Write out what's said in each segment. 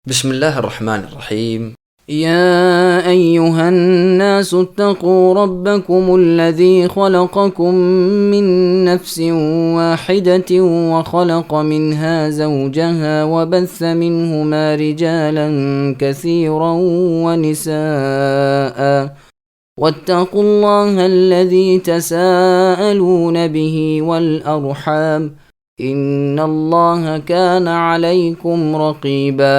بسم الله الرحمن الرحيم. يا أيها الناس اتقوا ربكم الذي خلقكم من نفس واحدة وخلق منها زوجها وبث منهما رجالا كثيرا ونساء واتقوا الله الذي تساءلون به والأرحام إن الله كان عليكم رقيبا.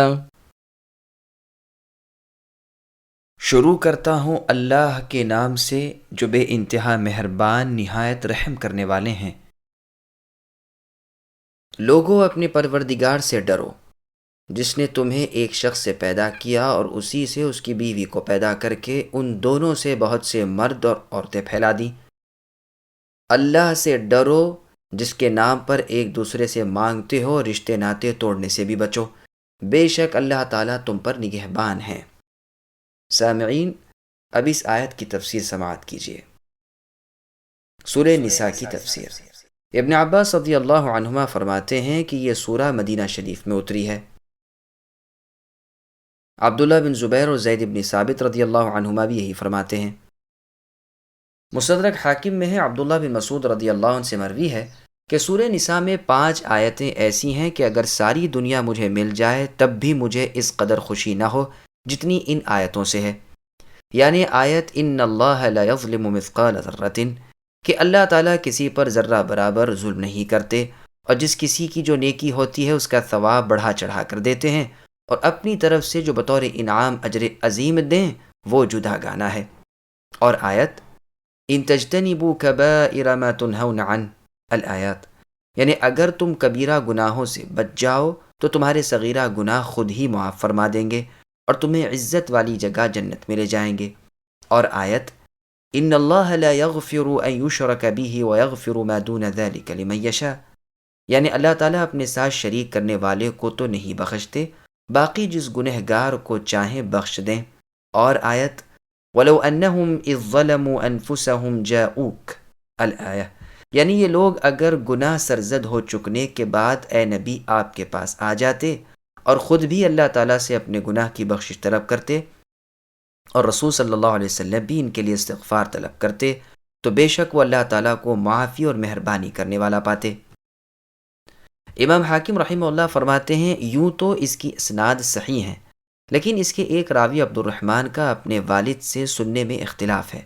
شروع کرتا ہوں اللہ کے نام سے جو بے انتہا مہربان نہایت رحم کرنے والے ہیں۔ لوگوں اپنے پروردگار سے ڈرو جس نے تمہیں ایک شخص سے پیدا کیا اور اسی سے اس کی بیوی کو پیدا کر کے ان دونوں سے بہت سے مرد اور عورتیں پھیلا دیں۔ اللہ سے ڈرو جس کے نام پر ایک دوسرے سے مانگتے ہو، رشتے ناطے توڑنے سے بھی بچو، بے شک اللہ تعالیٰ تم پر نگہبان ہے۔ سامعین، اب اس آیت کی تفسیر سماعت کیجیے۔ سورہ نساء کی تفسیر۔ ابن عباس رضی اللہ عنہما فرماتے ہیں کہ یہ سورہ مدینہ شریف میں اتری ہے۔ عبداللہ بن زبیر اور زید بن ثابت رضی اللہ عنہما بھی یہی فرماتے ہیں۔ مستدرک حاکم میں ہے، عبداللہ بن مسعود رضی اللہ عنہ سے مروی ہے کہ سورہ نساء میں 5 آیتیں ایسی ہیں کہ اگر ساری دنیا مجھے مل جائے تب بھی مجھے اس قدر خوشی نہ ہو جتنی ان آیتوں سے ہے۔ یعنی آیت ان اللہ لا یظلم مثقال ذرۃ، کہ اللہ تعالیٰ کسی پر ذرہ برابر ظلم نہیں کرتے، اور جس کسی کی جو نیکی ہوتی ہے اس کا ثواب بڑھا چڑھا کر دیتے ہیں، اور اپنی طرف سے جو بطور انعام اجر عظیم دیں وہ جدا گانا ہے۔ اور آیت ان تجتنبوا کبائر ما تنہون عنہ الآیات، یعنی اگر تم کبیرہ گناہوں سے بچ جاؤ تو تمہارے صغیرہ گناہ خود ہی معاف فرما دیں گے اور تمہیں عزت والی جگہ جنت میں لے جائیں گے۔ اور آیت ان اللہ لا یغفر ان یشرک بہ ویغفر ما دون ذلک لمن یشاء، یعنی اللہ تعالیٰ اپنے ساتھ شریک کرنے والے کو تو نہیں بخشتے، باقی جس گنہگار کو چاہیں بخش دیں۔ اور آیت ولو انہم اذ ظلموا انفسہم جاؤک الآیہ، یعنی یہ لوگ اگر گناہ سرزد ہو چکنے کے بعد اے نبی آپ کے پاس آ جاتے اور خود بھی اللہ تعالیٰ سے اپنے گناہ کی بخشش طلب کرتے اور رسول صلی اللہ علیہ وسلم بھی ان کے لیے استغفار طلب کرتے تو بے شک وہ اللہ تعالیٰ کو معافی اور مہربانی کرنے والا پاتے۔ امام حاکم رحمہ اللہ فرماتے ہیں یوں تو اس کی اسناد صحیح ہیں، لیکن اس کے ایک راوی عبد الرحمن کا اپنے والد سے سننے میں اختلاف ہے۔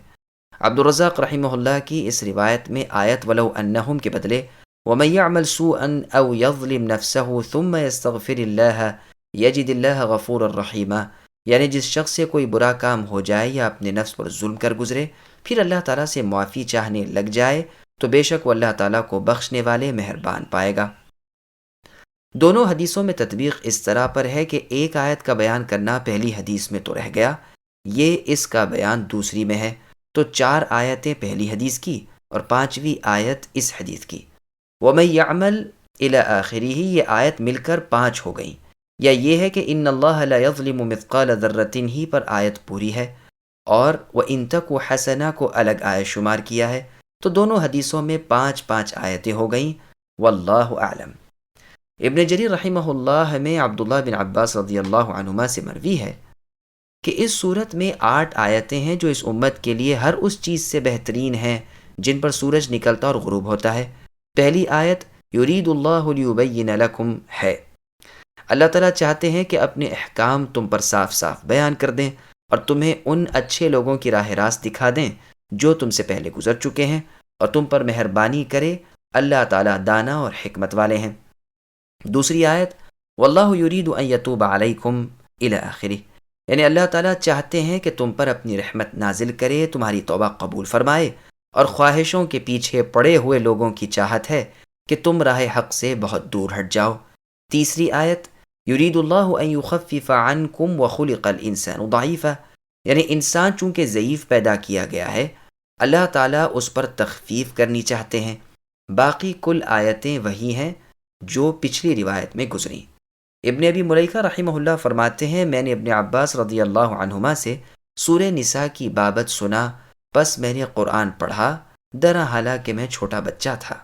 عبد الرزاق رحمہ اللہ کی اس روایت میں آیت ولو انہم کے بدلے وَمَن يَعْمَلْ سُوءًا أَوْ يَظْلِمْ نَفْسَهُ ثُمَّ يَسْتَغْفِرِ اللَّهَ يَجِدِ اللَّهَ غَفُورًا رَحِيمًا، یعنی جس شخص سے کوئی برا کام ہو جائے یا اپنے نفس پر ظلم کر گزرے پھر اللہ تعالیٰ سے معافی چاہنے لگ جائے تو بے شک وہ اللہ تعالیٰ کو بخشنے والے مہربان پائے گا۔ دونوں حدیثوں میں تطبیق اس طرح پر ہے کہ ایک آیت کا بیان کرنا پہلی حدیث میں تو رہ گیا، یہ اس کا بیان دوسری میں ہے، تو 4 آیتیں پہلی حدیث کی اور 5ویں آیت اس حدیث کی۔ وَمَن يَعْمَلْ إِلَى آخِرِهِ، یہ آیت مل کر 5 ہو گئیں، یا یہ ہے کہ ان اللہ لا یظلم مثقال ذرۃ ہی پر آیت پوری ہے، اور وَإِن تَكُ حَسَنَةً کو الگ آیت شمار کیا ہے، تو دونوں حدیثوں میں 5 آیتیں ہو گئیں۔ واللہ اعلم۔ ابن جریر رحمہ اللہ میں عبداللہ بن عباس رضی اللہ عنہما سے مروی ہے کہ اس صورت میں 8 آیتیں ہیں جو اس امت کے لیے ہر اس چیز سے بہترین ہیں جن پر سورج نکلتا اور غروب ہوتا ہے۔ پہلی آیت یرید اللہ لیبین لکم ہے، اللہ تعالیٰ چاہتے ہیں کہ اپنے احکام تم پر صاف صاف بیان کر دیں اور تمہیں ان اچھے لوگوں کی راہ راست دکھا دیں جو تم سے پہلے گزر چکے ہیں، اور تم پر مہربانی کرے، اللہ تعالیٰ دانا اور حکمت والے ہیں۔ دوسری آیت واللہ یرید ان یتوب علیکم الی آخرہ، یعنی اللہ تعالیٰ چاہتے ہیں کہ تم پر اپنی رحمت نازل کرے، تمہاری توبہ قبول فرمائے، اور خواہشوں کے پیچھے پڑے ہوئے لوگوں کی چاہت ہے کہ تم راہ حق سے بہت دور ہٹ جاؤ۔ تیسری آیت یرید اللہ ان یخفف عنکم وخلق الانسان ضعیفا، یعنی انسان چونکہ ضعیف پیدا کیا گیا ہے اللہ تعالیٰ اس پر تخفیف کرنی چاہتے ہیں۔ باقی کل آیتیں وہی ہیں جو پچھلی روایت میں گزریں۔ ابن ابی ملیکہ رحمہ اللہ فرماتے ہیں میں نے ابن عباس رضی اللہ عنہما سے سورہ نساء کی بابت سنا، پس میں نے قرآن پڑھا درا حالانکہ میں چھوٹا بچہ تھا۔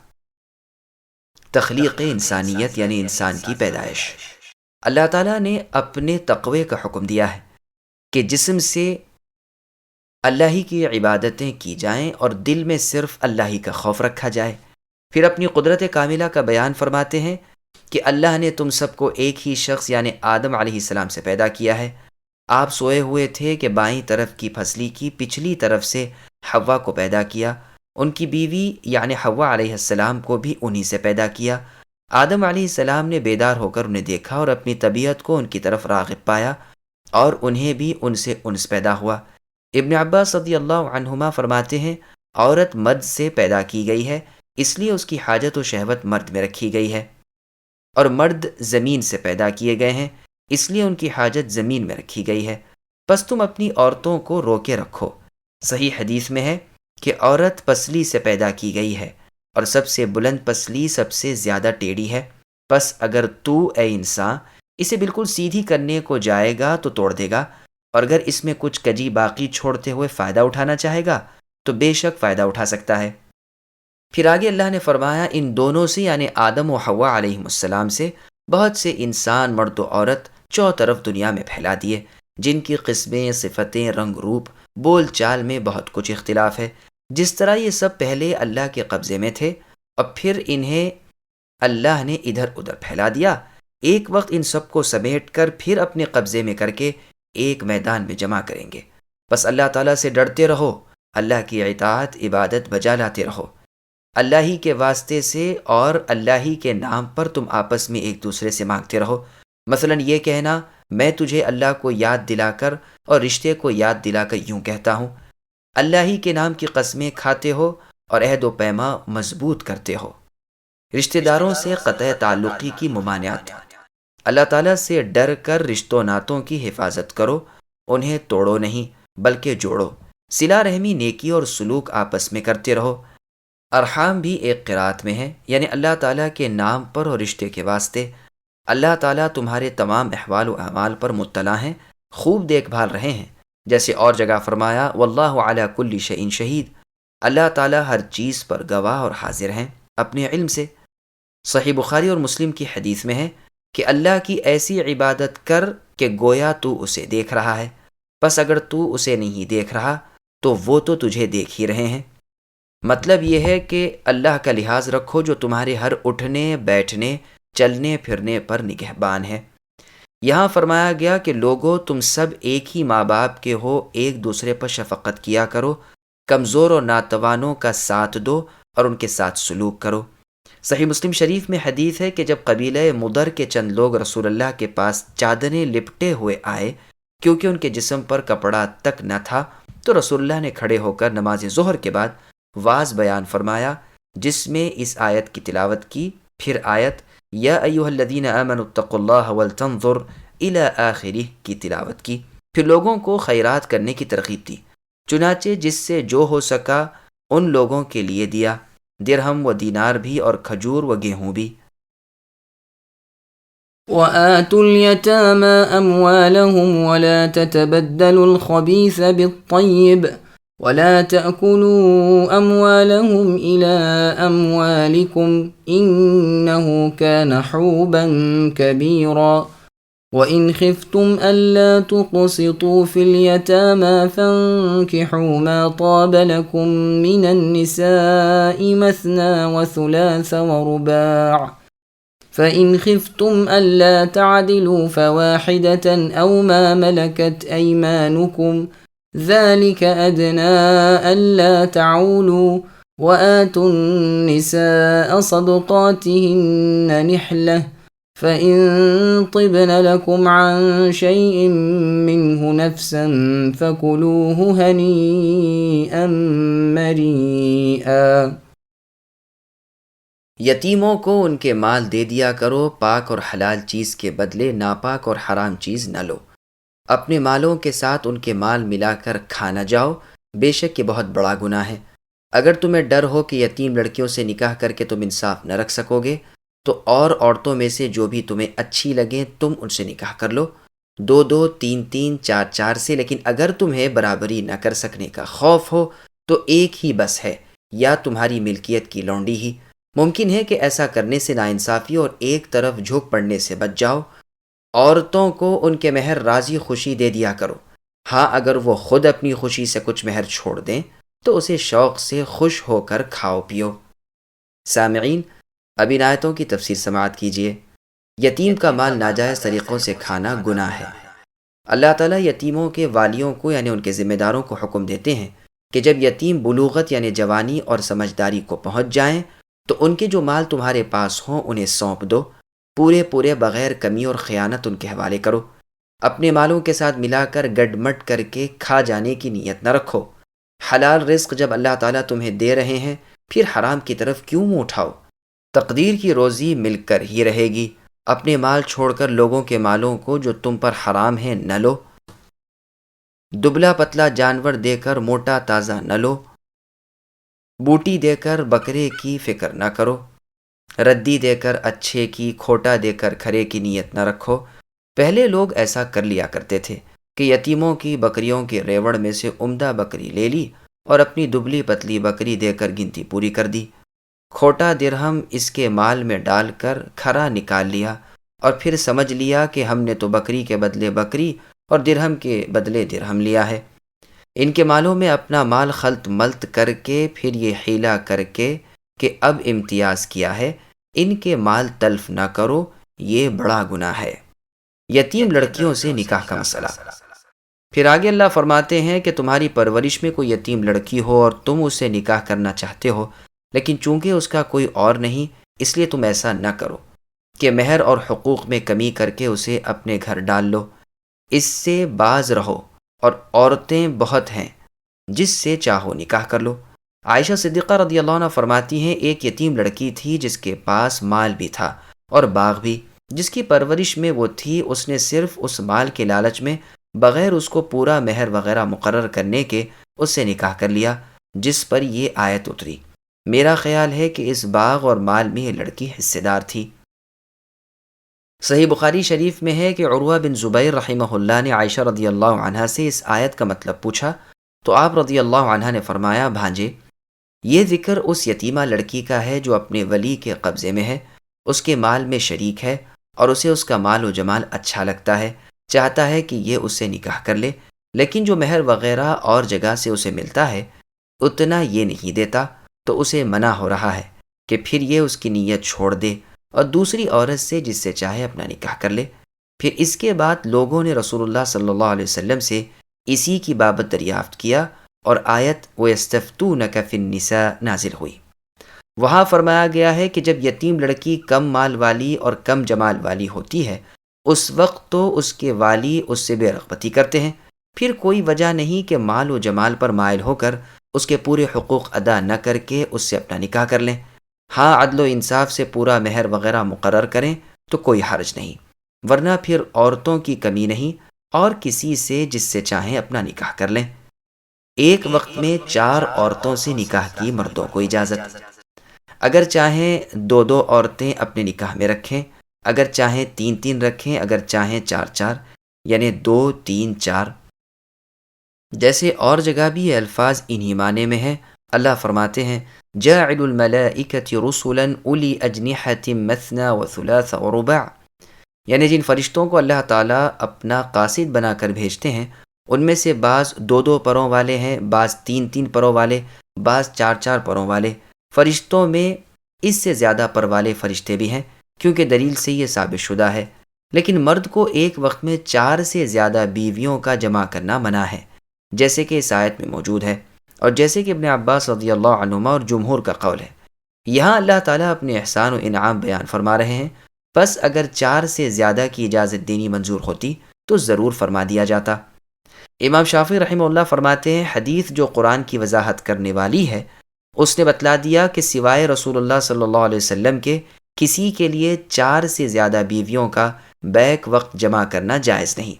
تخلیق انسانیت یعنی انسان کی پیدائش۔ اللہ تعالیٰ نے اپنے تقوی کا حکم دیا ہے کہ جسم سے اللہ ہی کی عبادتیں کی جائیں اور دل میں صرف اللہ ہی کا خوف رکھا جائے۔ پھر اپنی قدرت کاملہ کا بیان فرماتے ہیں کہ اللہ نے تم سب کو ایک ہی شخص یعنی آدم علیہ السلام سے پیدا کیا ہے۔ آپ سوئے ہوئے تھے کہ بائیں طرف کی پھسلی کی پچھلی طرف سے حوا کو پیدا کیا، ان کی بیوی یعنی حوا علیہ السلام کو بھی انہی سے پیدا کیا۔ آدم علیہ السلام نے بیدار ہو کر انہیں دیکھا اور اپنی طبیعت کو ان کی طرف راغب پایا اور انہیں بھی ان سے انس پیدا ہوا۔ ابن عباس رضی اللہ عنہما فرماتے ہیں عورت مرد سے پیدا کی گئی ہے، اس لیے اس کی حاجت و شہوت مرد میں رکھی گئی ہے، اور مرد زمین سے پیدا کیے گئے ہیں، اس لیے ان کی حاجت زمین میں رکھی گئی ہے، پس تم اپنی عورتوں کو روکے رکھو۔ صحیح حدیث میں ہے کہ عورت پسلی سے پیدا کی گئی ہے اور سب سے بلند پسلی سب سے زیادہ ٹیڑھی ہے، پس اگر تو اے انسان اسے بالکل سیدھی کرنے کو جائے گا تو توڑ دے گا، اور اگر اس میں کچھ کجی باقی چھوڑتے ہوئے فائدہ اٹھانا چاہے گا تو بے شک فائدہ اٹھا سکتا ہے۔ پھر آگے اللہ نے فرمایا ان دونوں سے یعنی آدم و حوا علیہ السلام سے بہت سے انسان مرد و عورت چوطرف دنیا میں پھیلا دیے، جن کی قسمیں، صفتیں، رنگ روپ، بول چال میں بہت کچھ اختلاف ہے۔ جس طرح یہ سب پہلے اللہ کے قبضے میں تھے اور پھر انہیں اللہ نے ادھر ادھر پھیلا دیا، ایک وقت ان سب کو سمیٹ کر پھر اپنے قبضے میں کر کے ایک میدان میں جمع کریں گے۔ بس اللہ تعالیٰ سے ڈرتے رہو، اللہ کی اطاعت عبادت بجا لاتے رہو، اللہ ہی کے واسطے سے اور اللہ ہی کے نام پر تم آپس میں ایک دوسرے سے مانگتے رہو۔ مثلا یہ کہنا میں تجھے اللہ کو یاد دلا کر اور رشتے کو یاد دلا کر یوں کہتا ہوں، اللہ ہی کے نام کی قسمیں کھاتے ہو اور عہد و پیما مضبوط کرتے ہو۔ رشتہ داروں سے قطع تعلقی کی ممانعت، اللہ تعالیٰ سے ڈر کر رشتوں ناتوں کی حفاظت کرو، انہیں توڑو نہیں بلکہ جوڑو۔ صلہ رحمی، نیکی اور سلوک آپس میں کرتے رہو۔ ارحام بھی ایک قرات میں ہے، یعنی اللہ تعالیٰ کے نام پر اور رشتے کے واسطے۔ اللہ تعالیٰ تمہارے تمام احوال و اعمال پر مطلع ہیں، خوب دیکھ بھال رہے ہیں، جیسے اور جگہ فرمایا واللہ علی کل شیء شہید، اللہ تعالیٰ ہر چیز پر گواہ اور حاضر ہیں اپنے علم سے۔ صحیح بخاری اور مسلم کی حدیث میں ہے کہ اللہ کی ایسی عبادت کر کہ گویا تو اسے دیکھ رہا ہے، پس اگر تو اسے نہیں دیکھ رہا تو وہ تو تجھے دیکھ ہی رہے ہیں۔ مطلب یہ ہے کہ اللہ کا لحاظ رکھو جو تمہارے ہر اٹھنے، بیٹھنے، چلنے پھرنے پر نگہبان ہے۔ یہاں فرمایا گیا کہ لوگوں تم سب ایک ہی ماں باپ کے ہو، ایک دوسرے پر شفقت کیا کرو، کمزور اور ناتوانوں کا ساتھ دو اور ان کے ساتھ سلوک کرو۔ صحیح مسلم شریف میں حدیث ہے کہ جب قبیلہ مدر کے چند لوگ رسول اللہ کے پاس چادریں لپٹے ہوئے آئے کیونکہ ان کے جسم پر کپڑا تک نہ تھا، تو رسول اللہ نے کھڑے ہو کر نماز ظہر کے بعد واز بیان فرمایا جس میں اس آیت کی تلاوت کی، پھر آیت یا ایھا الذین آمنوا اتقوا اللہ ولتنظر الی آخرہ کی تلاوت کی، پھر لوگوں کو خیرات کرنے کی ترغیب دی، چنانچہ جس سے جو ہو سکا ان لوگوں کے لیے دیا، درہم و دینار بھی اور کھجور و گیہوں بھی۔ وآتوا اليتامى أموالهم ولا تتبدلوا الخبيث بالطيب ولا تأكلوا أموالهم إلى أموالكم إنه كان حوبا كبيرا وإن خفتم ألا تقسطوا في اليتامى فانكحوا ما طاب لكم من النساء مثنى وثلاث ورباع فإن خفتم ألا تعدلوا فواحدة أو ما ملكت أيمانكم ذلك أدنى ألا تعولوا وآتوا النساء صدقاتهن نحلة فإن طبن لكم عن شيء منه نفسا فكلوه هنيئا مريئا۔ یتیموں کو ان کے مال دے دیا کرو، پاک اور حلال چیز کے بدلے ناپاک اور حرام چیز نہ لو۔ اپنے مالوں کے ساتھ ان کے مال ملا کر کھا نہ جاؤ، بے شک یہ بہت بڑا گناہ ہے۔ اگر تمہیں ڈر ہو کہ یتیم لڑکیوں سے نکاح کر کے تم انصاف نہ رکھ سکو گے تو اور عورتوں میں سے جو بھی تمہیں اچھی لگیں تم ان سے نکاح کر لو، 2 3 4 سے، لیکن اگر تمہیں برابری نہ کر سکنے کا خوف ہو تو ایک ہی بس ہے، یا تمہاری ملکیت کی لونڈی ہی۔ ممکن ہے کہ ایسا کرنے سے ناانصافی اور ایک طرف جھک پڑنے سے بچ جاؤ۔ عورتوں کو ان کے مہر راضی خوشی دے دیا کرو، ہاں اگر وہ خود اپنی خوشی سے کچھ مہر چھوڑ دیں تو اسے شوق سے خوش ہو کر کھاؤ پیو۔ سامعین، اب ان آیتوں کی تفسیر سماعت کیجیے۔ یتیم کا مال ناجائز طریقوں سے کھانا گناہ ہے۔ اللہ تعالیٰ یتیموں کے والیوں کو یعنی ان کے ذمہ داروں کو حکم دیتے ہیں کہ جب یتیم بلوغت یعنی جوانی اور سمجھداری کو پہنچ جائیں تو ان کے جو مال تمہارے پاس ہوں انہیں سونپ دو، پورے بغیر کمی اور خیانت ان کے حوالے کرو۔ اپنے مالوں کے ساتھ ملا کر گڈ مٹ کر کے کھا جانے کی نیت نہ رکھو۔ حلال رزق جب اللہ تعالیٰ تمہیں دے رہے ہیں پھر حرام کی طرف کیوں منہ اٹھاؤ؟ تقدیر کی روزی مل کر ہی رہے گی۔ اپنے مال چھوڑ کر لوگوں کے مالوں کو جو تم پر حرام ہے نہ لو۔ دبلا پتلا جانور دے کر موٹا تازہ نہ لو۔ بوٹی دے کر بکرے کی فکر نہ کرو۔ ردی دے کر اچھے کی، کھوٹا دے کر کھرے کی نیت نہ رکھو۔ پہلے لوگ ایسا کر لیا کرتے تھے کہ یتیموں کی بکریوں کے ریوڑ میں سے عمدہ بکری لے لی اور اپنی دبلی پتلی بکری دے کر گنتی پوری کر دی۔ کھوٹا درہم اس کے مال میں ڈال کر کھرا نکال لیا اور پھر سمجھ لیا کہ ہم نے تو بکری کے بدلے بکری اور درہم کے بدلے درہم لیا ہے۔ ان کے مالوں میں اپنا مال خلط ملط کر کے پھر یہ حیلہ کر کے کہ اب امتیاز کیا ہے، ان کے مال تلف نہ کرو، یہ بڑا گناہ ہے۔ یتیم لڑکیوں سے نکاح کا مسئلہ۔ پھر آگے اللہ فرماتے ہیں کہ تمہاری پرورش میں کوئی یتیم لڑکی ہو اور تم اس سے نکاح کرنا چاہتے ہو، لیکن چونکہ اس کا کوئی اور نہیں اس لیے تم ایسا نہ کرو کہ مہر اور حقوق میں کمی کر کے اسے اپنے گھر ڈال لو۔ اس سے باز رہو، اور عورتیں بہت ہیں جس سے چاہو نکاح کر لو۔ عائشہ صدیقہ رضی اللہ عنہ فرماتی ہیں ایک یتیم لڑکی تھی جس کے پاس مال بھی تھا اور باغ بھی، جس کی پرورش میں وہ تھی، اس نے صرف اس مال کے لالچ میں بغیر اس کو پورا مہر وغیرہ مقرر کرنے کے اس سے نکاح کر لیا، جس پر یہ آیت اتری۔ میرا خیال ہے کہ اس باغ اور مال میں یہ لڑکی حصے دار تھی۔ صحیح بخاری شریف میں ہے کہ عروہ بن زبیر رحمہ اللہ نے عائشہ رضی اللہ عنہ سے اس آیت کا مطلب پوچھا تو آپ رضی اللہ عنہ نے فرمایا، بھانجے، یہ ذکر اس یتیمہ لڑکی کا ہے جو اپنے ولی کے قبضے میں ہے، اس کے مال میں شریک ہے اور اسے اس کا مال و جمال اچھا لگتا ہے، چاہتا ہے کہ یہ اس سے نکاح کر لے، لیکن جو مہر وغیرہ اور جگہ سے اسے ملتا ہے اتنا یہ نہیں دیتا، تو اسے منع ہو رہا ہے کہ پھر یہ اس کی نیت چھوڑ دے اور دوسری عورت سے جس سے چاہے اپنا نکاح کر لے۔ پھر اس کے بعد لوگوں نے رسول اللہ صلی اللہ علیہ وسلم سے اسی کی بابت دریافت کیا اور آیت وَيَسْتَفْتُونَكَ فِي النِّسَاءِ نازل ہوئی۔ وہاں فرمایا گیا ہے کہ جب یتیم لڑکی کم مال والی اور کم جمال والی ہوتی ہے اس وقت تو اس کے والی اس سے بے رغبتی کرتے ہیں، پھر کوئی وجہ نہیں کہ مال و جمال پر مائل ہو کر اس کے پورے حقوق ادا نہ کر کے اس سے اپنا نکاح کر لیں۔ ہاں عدل و انصاف سے پورا مہر وغیرہ مقرر کریں تو کوئی حرج نہیں، ورنہ پھر عورتوں کی کمی نہیں اور کسی سے جس سے چاہیں اپنا نکاح کر لیں۔ ایک وقت میں 4 عورتوں سے نکاح کی مردوں کو اجازت، اگر چاہیں 2 عورتیں اپنے نکاح میں رکھیں، اگر چاہیں 3 رکھیں، اگر چاہیں 4 یعنی 2 3 4۔ جیسے اور جگہ بھی یہ الفاظ انہی معنی میں ہیں۔ اللہ فرماتے ہیں جاعل الملائکۃ رسلا اولی اجنحۃ مثنی وثلاث ورباع، یعنی جن فرشتوں کو اللہ تعالیٰ اپنا قاصد بنا کر بھیجتے ہیں ان میں سے بعض 2 پروں والے ہیں، بعض 3 پروں والے، بعض 4 پروں والے۔ فرشتوں میں اس سے زیادہ پر والے فرشتے بھی ہیں کیونکہ دلیل سے یہ ثابت شدہ ہے، لیکن مرد کو ایک وقت میں 4 سے زیادہ بیویوں کا جمع کرنا منع ہے، جیسے کہ اس آیت میں موجود ہے اور جیسے کہ ابن عباس رضی اللہ عنہما اور جمہور کا قول ہے۔ یہاں اللہ تعالیٰ اپنے احسان و انعام بیان فرما رہے ہیں، پس اگر 4 سے زیادہ کی اجازت دینی منظور ہوتی تو ضرور فرما دیا جاتا۔ امام شافعی رحمہ اللہ فرماتے ہیں حدیث جو قرآن کی وضاحت کرنے والی ہے اس نے بتلا دیا کہ سوائے رسول اللہ صلی اللہ علیہ وسلم کے کسی کے لیے 4 سے زیادہ بیویوں کا بیک وقت جمع کرنا جائز نہیں۔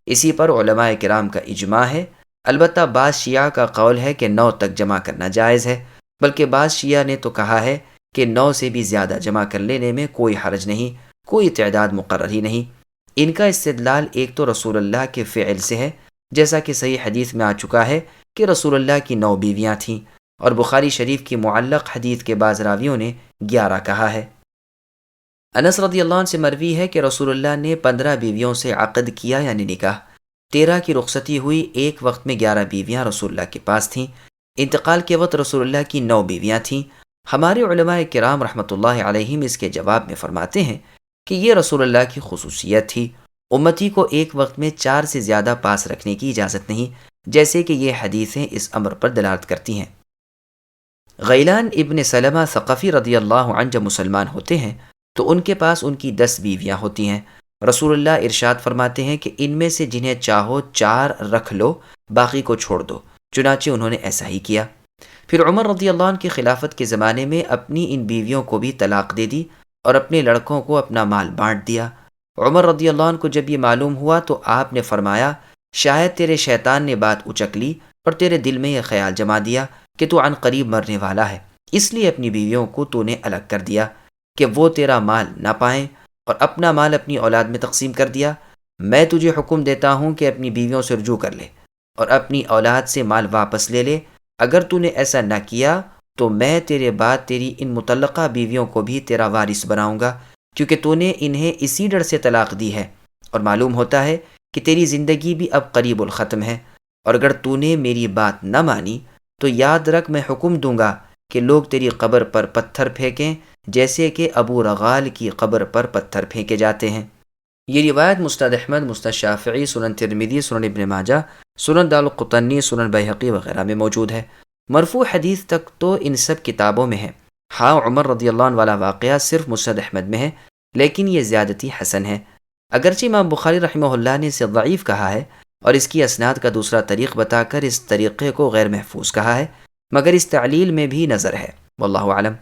اسی پر علماء کرام کا اجماع ہے، البتہ بعض شیعہ کا قول ہے کہ 9 تک جمع کرنا جائز ہے، بلکہ بعض شیعہ نے تو کہا ہے کہ 9 سے بھی زیادہ جمع کر لینے میں کوئی حرج نہیں، کوئی تعداد مقرر ہی نہیں۔ ان کا استدلال ایک تو رسول اللہ کے فعل سے ہے، جیسا کہ صحیح حدیث میں آ چکا ہے کہ رسول اللہ کی 9 بیویاں تھیں، اور بخاری شریف کی معلق حدیث کے بعض راویوں نے 11 کہا ہے۔ انس رضی اللہ عنہ سے مروی ہے کہ رسول اللہ نے 15 بیویوں سے عقد کیا یعنی نکاح، 13 کی رخصتی ہوئی، ایک وقت میں 11 بیویاں رسول اللہ کے پاس تھیں۔ انتقال کے وقت رسول اللہ کی 9 بیویاں تھیں۔ ہمارے علماء کرام رحمۃ اللہ علیہم اس کے جواب میں فرماتے ہیں کہ یہ رسول اللہ کی خصوصیت تھی، امتی کو ایک وقت میں 4 سے زیادہ پاس رکھنے کی اجازت نہیں، جیسے کہ یہ حدیثیں اس امر پر دلالت کرتی ہیں۔ غیلان ابن سلمہ ثقفی رضی اللہ عنہ جب مسلمان ہوتے ہیں تو ان کے پاس ان کی 10 بیویاں ہوتی ہیں۔ رسول اللہ ارشاد فرماتے ہیں کہ ان میں سے جنہیں چاہو 4 رکھ لو، باقی کو چھوڑ دو، چنانچہ انہوں نے ایسا ہی کیا۔ پھر عمر رضی اللہ عنہ کی خلافت کے زمانے میں اپنی ان بیویوں کو بھی طلاق دے دی اور اپنے لڑکوں کو اپنا مال بانٹ دیا۔ عمر رضی اللہ عنہ کو جب یہ معلوم ہوا تو آپ نے فرمایا، شاید تیرے شیطان نے بات اچک لی اور تیرے دل میں یہ خیال جما دیا کہ تو عن قریب مرنے والا ہے، اس لیے اپنی بیویوں کو تو نے الگ کر دیا کہ وہ تیرا مال نہ پائیں، اور اپنا مال اپنی اولاد میں تقسیم کر دیا۔ میں تجھے حکم دیتا ہوں کہ اپنی بیویوں سے رجوع کر لے اور اپنی اولاد سے مال واپس لے لے۔ اگر تو نے ایسا نہ کیا تو میں تیرے بعد تیری ان مطلقہ بیویوں کو بھی تیرا وارث بناؤں گا، کیونکہ تو نے انہیں اسی ڈر سے طلاق دی ہے، اور معلوم ہوتا ہے کہ تیری زندگی بھی اب قریب الختم ہے، اور اگر تو نے میری بات نہ مانی تو یاد رکھ میں حکم دوں گا کہ لوگ تیری قبر پر پتھر پھینکیں جیسے کہ ابو رغال کی قبر پر پتھر پھینکے جاتے ہیں۔ یہ روایت مسند احمد، مسند شافعی، سنن ترمذی، سنن ابن ماجہ، سنن دارقطنی، سنن بیہقی وغیرہ میں موجود ہے۔ مرفوع حدیث تک تو ان سب کتابوں میں ہے۔ ہاں، عمر رضی اللہ عنہ والا واقعہ صرف مسند احمد میں ہے، لیکن یہ زیادتی حسن ہے۔ اگرچہ امام بخاری رحمہ اللہ نے اسے ضعیف کہا ہے اور اس کی اسناد کا دوسرا طریق بتا کر اس طریقے کو غیر محفوظ کہا ہے، مگر اس تعلیل میں بھی نظر ہے، واللہ اعلم۔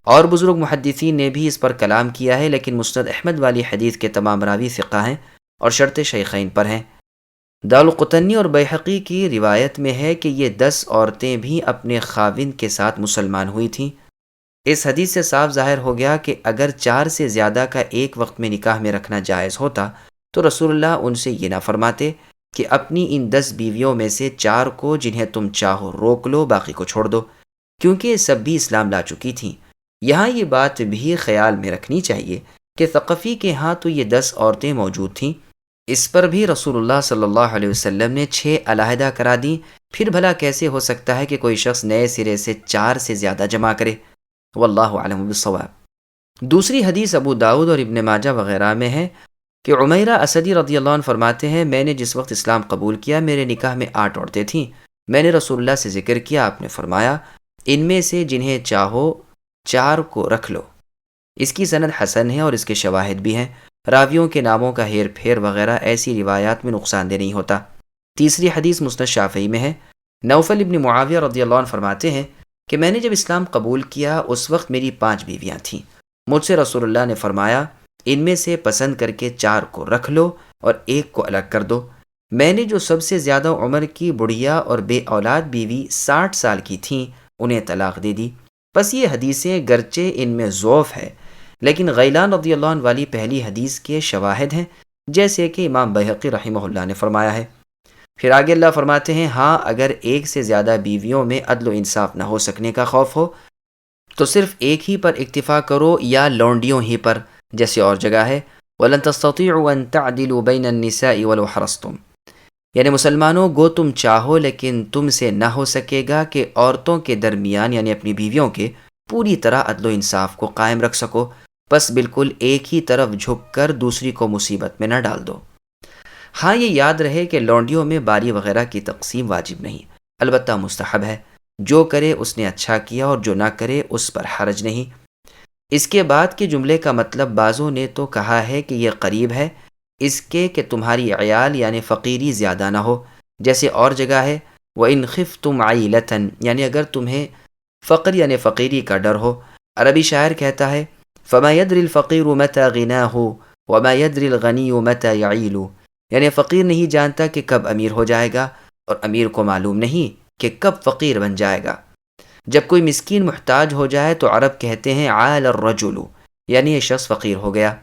اور بزرگ محدثین نے بھی اس پر کلام کیا ہے، لیکن مسند احمد والی حدیث کے تمام راوی ثقہ ہیں اور شرط شیخین پر ہیں۔ دارقطنی اور بیہقی کی روایت میں ہے کہ یہ 10 عورتیں بھی اپنے خاوند کے ساتھ مسلمان ہوئی تھیں۔ اس حدیث سے صاف ظاہر ہو گیا کہ اگر 4 سے زیادہ کا ایک وقت میں نکاح میں رکھنا جائز ہوتا تو رسول اللہ ان سے یہ نہ فرماتے کہ اپنی ان 10 بیویوں میں سے 4 کو جنہیں تم چاہو روک لو، باقی کو چھوڑ دو، کیونکہ یہ سب بھی اسلام لا چکی تھیں۔ یہاں یہ بات بھی خیال میں رکھنی چاہیے کہ ثقفی کے ہاں تو یہ 10 عورتیں موجود تھیں، اس پر بھی رسول اللہ صلی اللہ علیہ وسلم نے 6 علیحدہ کرا دیں، پھر بھلا کیسے ہو سکتا ہے کہ کوئی شخص نئے سرے سے 4 سے زیادہ جمع کرے؟ واللہ اعلم بالصواب۔ دوسری حدیث ابو داؤد اور ابن ماجہ وغیرہ میں ہے کہ عمیرہ اسدی رضی اللہ عنہ فرماتے ہیں، میں نے جس وقت اسلام قبول کیا میرے نکاح میں 8 عورتیں تھیں، میں نے رسول اللہ سے ذکر کیا، آپ نے فرمایا ان میں سے جنہیں چاہو 4 کو رکھ لو۔ اس کی سند حسن ہے اور اس کے شواہد بھی ہیں، راویوں کے ناموں کا ہیر پھیر وغیرہ ایسی روایات میں نقصان دہ نہیں ہوتا۔ تیسری حدیث مسند شافعی میں ہے، نوفل ابن معاویہ رضی اللہ عنہ فرماتے ہیں کہ میں نے جب اسلام قبول کیا اس وقت میری 5 بیویاں تھیں، مجھ سے رسول اللہ نے فرمایا ان میں سے پسند کر کے 4 کو رکھ لو اور 1 کو الگ کر دو۔ میں نے جو سب سے زیادہ عمر کی بڑھیا اور بے اولاد بیوی 60 سال کی تھیں انہیں طلاق دے دی۔ بس یہ حدیثیں گرچہ ان میں ضعف ہے، لیکن غیلان رضی اللہ عنہ والی پہلی حدیث کے شواہد ہیں، جیسے کہ امام بیہقی رحمہ اللہ نے فرمایا ہے۔ پھر آگے اللہ فرماتے ہیں، ہاں اگر ایک سے زیادہ بیویوں میں عدل و انصاف نہ ہو سکنے کا خوف ہو تو صرف ایک ہی پر اکتفا کرو یا لونڈیوں ہی پر، جیسے اور جگہ ہے وَلَن تَسْتَطِيعُوا أَن تَعْدِلُوا بَيْنَ النِّسَاءِ وَلَوْ حَرَصْتُمْ، یعنی مسلمانوں گو تم چاہو لیکن تم سے نہ ہو سکے گا کہ عورتوں کے درمیان یعنی اپنی بیویوں کے پوری طرح عدل و انصاف کو قائم رکھ سکو، بس بالکل ایک ہی طرف جھک کر دوسری کو مصیبت میں نہ ڈال دو۔ ہاں یہ یاد رہے کہ لونڈیوں میں باری وغیرہ کی تقسیم واجب نہیں، البتہ مستحب ہے، جو کرے اس نے اچھا کیا اور جو نہ کرے اس پر حرج نہیں۔ اس کے بعد کے جملے کا مطلب بعضوں نے تو کہا ہے کہ یہ قریب ہے اس کے کہ تمہاری عیال یعنی فقیری زیادہ نہ ہو، جیسے اور جگہ ہے وَإِنْ خِفْتُمْ عَيْلَةً، یعنی اگر تمہیں فقر یعنی فقیری کا ڈر ہو۔ عربی شاعر کہتا ہے فَمَا يَدْرِ الْفَقِيرُ مَتَى غِنَاهُ وَمَا يَدْرِ الْغَنِيُّ مَتَى يَعِيلُ، یعنی فقیر نہیں جانتا کہ کب امیر ہو جائے گا اور امیر کو معلوم نہیں کہ کب فقیر بن جائے گا۔ جب کوئی مسکین محتاج ہو جائے تو عرب کہتے ہیں عال الرجل، یعنی یہ شخص فقیر ہو گیا۔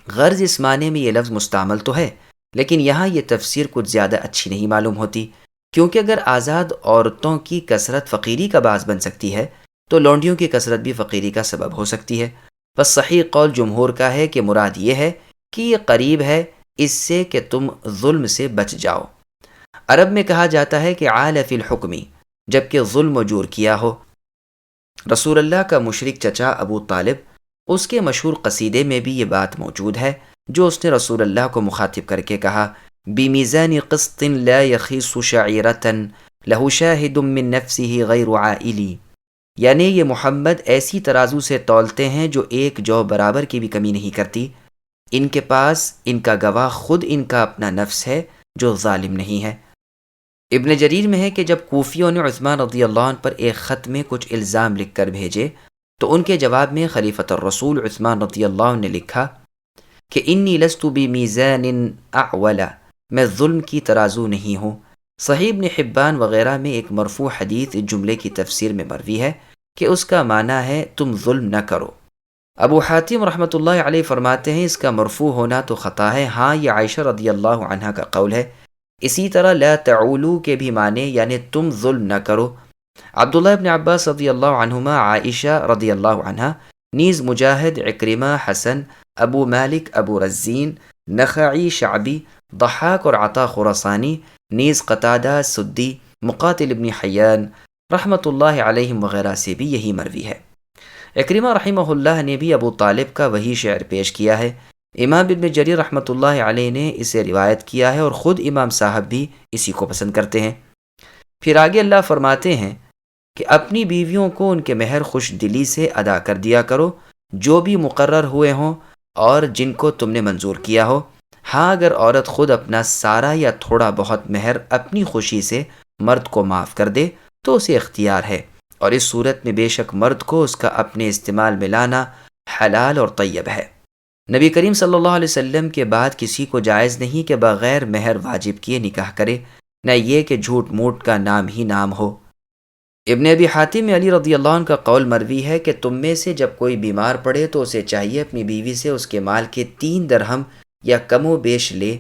غرض اس معنی میں یہ لفظ مستعمل تو ہے، لیکن یہاں یہ تفسیر کچھ زیادہ اچھی نہیں معلوم ہوتی، کیونکہ اگر آزاد عورتوں کی کثرت فقیری کا باعث بن سکتی ہے تو لونڈیوں کی کثرت بھی فقیری کا سبب ہو سکتی ہے، بس صحیح قول جمہور کا ہے کہ مراد یہ ہے کہ یہ قریب ہے اس سے کہ تم ظلم سے بچ جاؤ۔ عرب میں کہا جاتا ہے کہ عال فی الحکمی، جبکہ ظلم و جور کیا ہو۔ رسول اللہ کا مشرک چچا ابو طالب، اس کے مشہور قصیدے میں بھی یہ بات موجود ہے جو اس نے رسول اللہ کو مخاطب کر کے کہا، بِمِيزَانِ قِسْطٍ لَا يَخِيصُ شَعِيرَةً لَهُ شَاهِدٌ مِّن نَفْسِهِ غَيْرُ عَائِلِ، یعنی یہ محمد ایسی ترازو سے تولتے ہیں جو ایک جو برابر کی بھی کمی نہیں کرتی، ان کے پاس ان کا گواہ خود ان کا اپنا نفس ہے جو ظالم نہیں ہے۔ ابن جریر میں ہے کہ جب کوفیوں نے عثمان رضی اللہ عنہ پر ایک خط میں کچھ الزام لکھ کر بھیجے تو ان کے جواب میں خلیفۃ الرسول عثمان رضی اللہ عنہ نے لکھا کہ انی لست بمیزان اعول، میں ظلم کی ترازو نہیں ہوں۔ صحیح ابن حبان وغیرہ میں ایک مرفوع حدیث اس جملے کی تفسیر میں مروی ہے کہ اس کا معنی ہے تم ظلم نہ کرو۔ ابو حاتم رحمۃ اللہ علیہ فرماتے ہیں اس کا مرفوع ہونا تو خطا ہے، ہاں یہ عائشہ رضی اللہ عنہا کا قول ہے۔ اسی طرح لا تعولو کے بھی معنی یعنی تم ظلم نہ کرو۔ عبداللہ ابن عباس رضی اللہ عنہما، عائشہ رضی اللہ عنہا، نیز مجاہد، عکرمہ، حسن، ابو مالک، ابو رزین، نخعی، شعبی، ضحاک اور عطا خراسانی، نیز قتادہ، سدی، مقاتل ابن حیان رحمۃ اللہ علیہم وغیرہ سے بھی یہی مروی ہے۔ عکرمہ رحمہ اللہ نے بھی ابو طالب کا وہی شعر پیش کیا ہے۔ امام ابن جریر رحمۃ اللہ علیہ نے اسے روایت کیا ہے اور خود امام صاحب بھی اسی کو پسند کرتے ہیں۔ پھر آگے اللہ فرماتے ہیں کہ اپنی بیویوں کو ان کے مہر خوش دلی سے ادا کر دیا کرو جو بھی مقرر ہوئے ہوں اور جن کو تم نے منظور کیا ہو۔ ہاں اگر عورت خود اپنا سارا یا تھوڑا بہت مہر اپنی خوشی سے مرد کو معاف کر دے تو اسے اختیار ہے، اور اس صورت میں بے شک مرد کو اس کا اپنے استعمال میں لانا حلال اور طیب ہے۔ نبی کریم صلی اللہ علیہ وسلم کے بعد کسی کو جائز نہیں کہ بغیر مہر واجب کیے نکاح کرے، نہ یہ کہ جھوٹ موٹ کا نام ہی نام ہو۔ ابن ابی حاتم علی رضی اللہ عنہ کا قول مروی ہے کہ تم میں سے جب کوئی بیمار پڑے تو اسے چاہیے اپنی بیوی سے اس کے مال کے 3 درہم یا کم و بیش لے،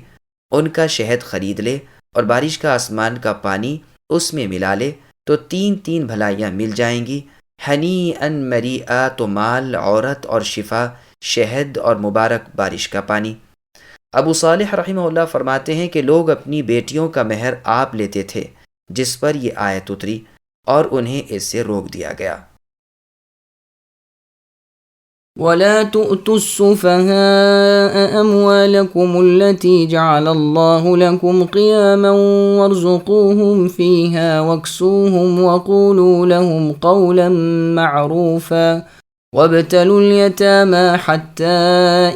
ان کا شہد خرید لے اور بارش کا آسمان کا پانی اس میں ملا لے تو 3 بھلائیاں مل جائیں گی۔ ہنیئا مریئا، تو مال، عورت اور شفا، شہد اور مبارک بارش کا پانی۔ ابو صالح رحمہ اللہ فرماتے ہیں کہ لوگ اپنی بیٹیوں کا مہر آپ لیتے تھے، جس پر یہ آیت اتری اور انہیں اس سے روک دیا گیا۔ ولا تؤتوا السفهاء أموالكم التي جعل الله لكم قياما وارزقوهم فيها واكسوهم وقولوا لهم قولا معروفا وابتلوا اليتامى حتى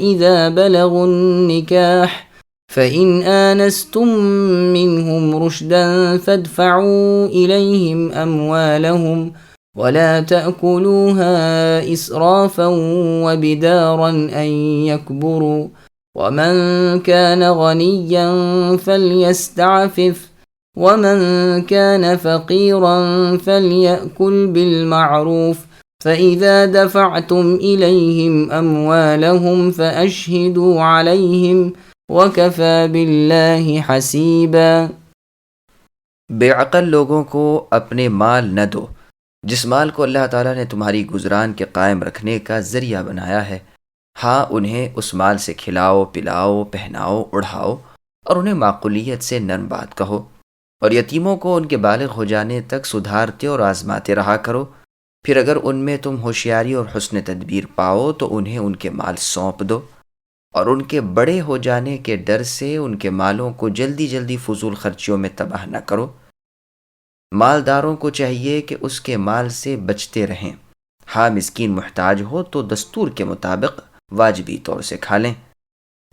إذا بلغوا النكاح فإن آنستم منهم رشدا فادفعوا إليهم أموالهم ولا تأكلوها إسرافا وبدارا أن يكبروا ومن كان غنيا فليستعفف ومن كان فقيرا فليأكل بالمعروف فإذا دفعتم إليهم أموالهم فأشهدوا عليهم وكفى بالله حسيبا۔ بے عقل لوگوں کو اپنے مال نہ دو جس مال کو اللہ تعالیٰ نے تمہاری گزران کے قائم رکھنے کا ذریعہ بنایا ہے۔ ہاں انہیں اس مال سے کھلاؤ، پلاؤ، پہناؤ، اڑھاؤ اور انہیں معقولیت سے نرم بات کہو، اور یتیموں کو ان کے بالغ ہو جانے تک سدھارتے اور آزماتے رہا کرو۔ پھر اگر ان میں تم ہوشیاری اور حسن تدبیر پاؤ تو انہیں ان کے مال سونپ دو، اور ان کے بڑے ہو جانے کے ڈر سے ان کے مالوں کو جلدی جلدی فضول خرچیوں میں تباہ نہ کرو۔ مالداروں کو چاہیے کہ اس کے مال سے بچتے رہیں۔ ہاں مسکین محتاج ہو تو دستور کے مطابق واجبی طور سے کھا لیں۔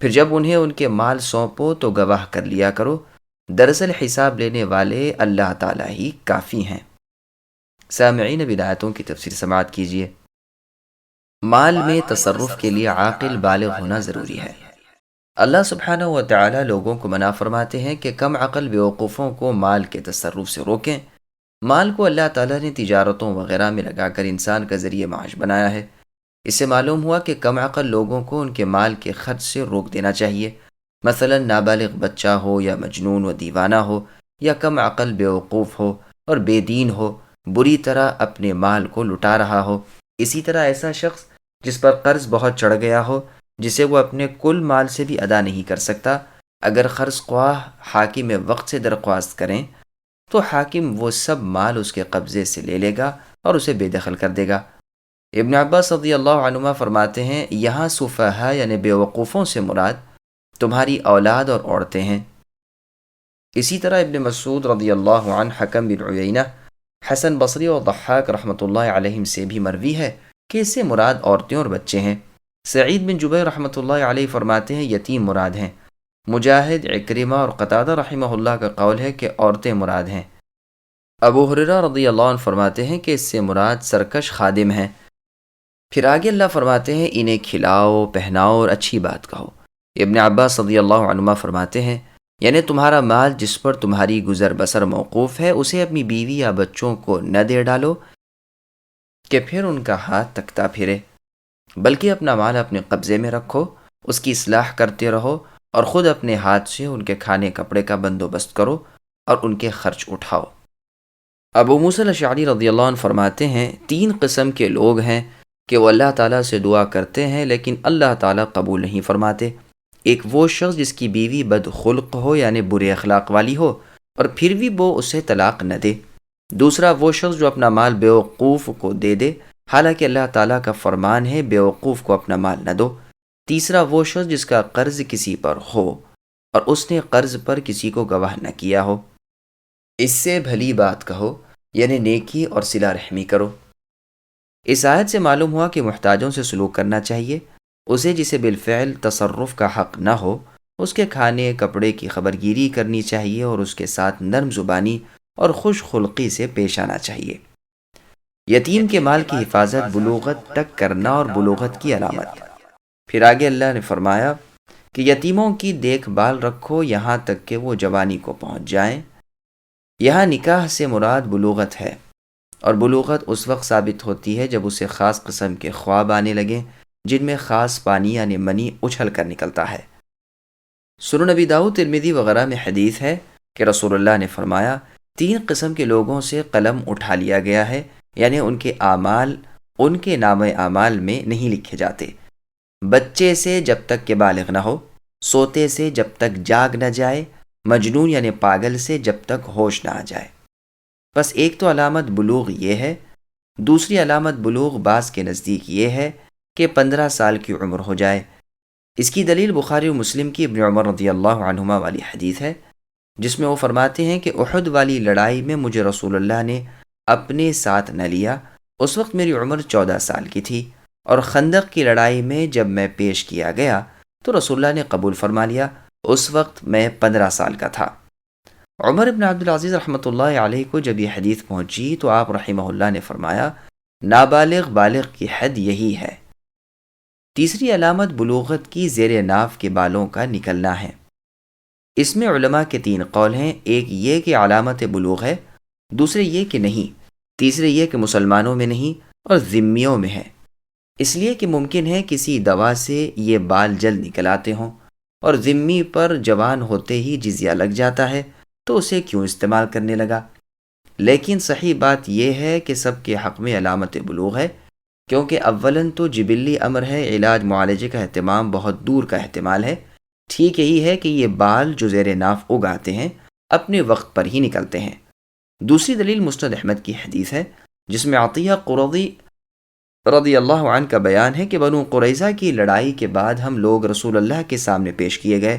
پھر جب انہیں ان کے مال سونپو تو گواہ کر لیا کرو، دراصل حساب لینے والے اللہ تعالیٰ ہی کافی ہیں۔ سامعین اب آیتوں کی تفسیر سماعت کیجیے۔ مال میں تصرف کے لیے عاقل بالغ ہونا ضروری ہے۔ اللہ سبحانہ و تعالی لوگوں کو منع فرماتے ہیں کہ کم عقل بیوقوفوں کو مال کے تصرف سے روکیں۔ مال کو اللہ تعالیٰ نے تجارتوں وغیرہ میں لگا کر انسان کا ذریعہ معاش بنایا ہے۔ اس سے معلوم ہوا کہ کم عقل لوگوں کو ان کے مال کے خرچ سے روک دینا چاہیے۔ مثلا نابالغ بچہ ہو یا مجنون و دیوانہ ہو یا کم عقل بیوقوف ہو اور بے دین ہو، بری طرح اپنے مال کو لٹا رہا ہو، اسی طرح ایسا شخص جس پر قرض بہت چڑھ گیا ہو، جسے وہ اپنے کل مال سے بھی ادا نہیں کر سکتا، اگر قرض خواہ حاکم وقت سے درخواست کریں تو حاکم وہ سب مال اس کے قبضے سے لے لے گا اور اسے بے دخل کر دے گا۔ ابن عباس رضی اللہ عنہما فرماتے ہیں، یہاں سفہاء یعنی بے وقوفوں سے مراد تمہاری اولاد اور عورتیں ہیں۔ اسی طرح ابن مسعود رضی اللہ عنہ، حکم بن عیینہ، حسن بصری اور ضحاک رحمۃ اللہ علیہم سے بھی مروی ہے کہ اس سے مراد عورتیں اور بچے ہیں۔ سعید بن جبیر رحمۃ اللہ علیہ فرماتے ہیں یتیم مراد ہیں۔ مجاہد، عکرمہ اور قتادہ رحمہ اللہ کا قول ہے کہ عورتیں مراد ہیں۔ ابو ہریرہ رضی اللہ عنہ فرماتے ہیں کہ اس سے مراد سرکش خادم ہیں۔ پھر آگے اللہ فرماتے ہیں انہیں کھلاؤ، پہناؤ اور اچھی بات کہو۔ ابن عباس رضی اللہ عنہما فرماتے ہیں یعنی تمہارا مال جس پر تمہاری گزر بسر موقوف ہے اسے اپنی بیوی یا بچوں کو نہ دے ڈالو کہ پھر ان کا ہاتھ تکتا پھرے، بلکہ اپنا مال اپنے قبضے میں رکھو، اس کی اصلاح کرتے رہو اور خود اپنے ہاتھ سے ان کے کھانے کپڑے کا بندوبست کرو اور ان کے خرچ اٹھاؤ۔ ابو موسیٰ الاشعری رضی اللہ عنہ فرماتے ہیں 3 قسم کے لوگ ہیں کہ وہ اللہ تعالیٰ سے دعا کرتے ہیں لیکن اللہ تعالیٰ قبول نہیں فرماتے۔ ایک وہ شخص جس کی بیوی بد خلق ہو یعنی برے اخلاق والی ہو اور پھر بھی وہ اسے طلاق نہ دے۔ دوسرا وہ شخص جو اپنا مال بیوقوف کو دے دے، حالانکہ اللہ تعالیٰ کا فرمان ہے بیوقوف کو اپنا مال نہ دو۔ تیسرا وہ شخص جس کا قرض کسی پر ہو اور اس نے قرض پر کسی کو گواہ نہ کیا ہو، اس سے بھلی بات کہو یعنی نیکی اور صلہ رحمی کرو۔ اس آیت سے معلوم ہوا کہ محتاجوں سے سلوک کرنا چاہیے، اسے جسے بالفعل تصرف کا حق نہ ہو اس کے کھانے کپڑے کی خبرگیری کرنی چاہیے اور اس کے ساتھ نرم زبانی اور خوش خلقی سے پیش آنا چاہیے۔ یتیم کے مال کی حفاظت بلوغت تک کرنا اور بلوغت کی علامت۔ پھر آگے اللہ نے فرمایا کہ یتیموں کی دیکھ بھال رکھو یہاں تک کہ وہ جوانی کو پہنچ جائیں۔ یہاں نکاح سے مراد بلوغت ہے، اور بلوغت اس وقت ثابت ہوتی ہے جب اسے خاص قسم کے خواب آنے لگیں جن میں خاص پانی یعنی منی اچھل کر نکلتا ہے۔ سنن نبی داؤد، ترمذی وغیرہ میں حدیث ہے کہ رسول اللہ نے فرمایا 3 قسم کے لوگوں سے قلم اٹھا لیا گیا ہے، یعنی ان کے اعمال ان کے نام اعمال میں نہیں لکھے جاتے۔ بچے سے جب تک کہ بالغ نہ ہو، سوتے سے جب تک جاگ نہ جائے، مجنون یعنی پاگل سے جب تک ہوش نہ آ جائے۔ بس ایک تو علامت بلوغ یہ ہے، دوسری علامت بلوغ بعض کے نزدیک یہ ہے کہ 15 سال کی عمر ہو جائے۔ اس کی دلیل بخاری و مسلم کی ابن عمر رضی اللہ عنہما والی حدیث ہے، جس میں وہ فرماتے ہیں کہ احد والی لڑائی میں مجھے رسول اللہ نے اپنے ساتھ نہ لیا، اس وقت میری عمر 14 سال کی تھی، اور خندق کی لڑائی میں جب میں پیش کیا گیا تو رسول اللہ نے قبول فرما لیا، اس وقت میں 15 سال کا تھا۔ عمر بن عبدالعزیز رحمۃ اللہ علیہ کو جب یہ حدیث پہنچی تو آپ رحمہ اللہ نے فرمایا نابالغ بالغ کی حد یہی ہے۔ تیسری علامت بلوغت کی زیر ناف کے بالوں کا نکلنا ہے۔ اس میں علماء کے 3 قول ہیں، ایک یہ کہ علامت بلوغ ہے، دوسرے یہ کہ نہیں، تیسرے یہ کہ مسلمانوں میں نہیں اور ذمیوں میں ہے، اس لیے کہ ممکن ہے کسی دوا سے یہ بال جلد نکل آتے ہوں اور ذمی پر جوان ہوتے ہی جزیہ لگ جاتا ہے تو اسے کیوں استعمال کرنے لگا۔ لیکن صحیح بات یہ ہے کہ سب کے حق میں علامت بلوغ ہے، کیونکہ اولاً تو جبلی امر ہے، علاج معالجے کا اہتمام بہت دور کا احتمال ہے۔ ٹھیک یہی ہے کہ یہ بال جو زیر ناف اگاتے ہیں اپنے وقت پر ہی نکلتے ہیں۔ دوسری دلیل مسند احمد کی حدیث ہے، جس میں عطیہ قرظی رضی اللہ عنہ کا بیان ہے کہ بنو قریظہ کی لڑائی کے بعد ہم لوگ رسول اللہ کے سامنے پیش کیے گئے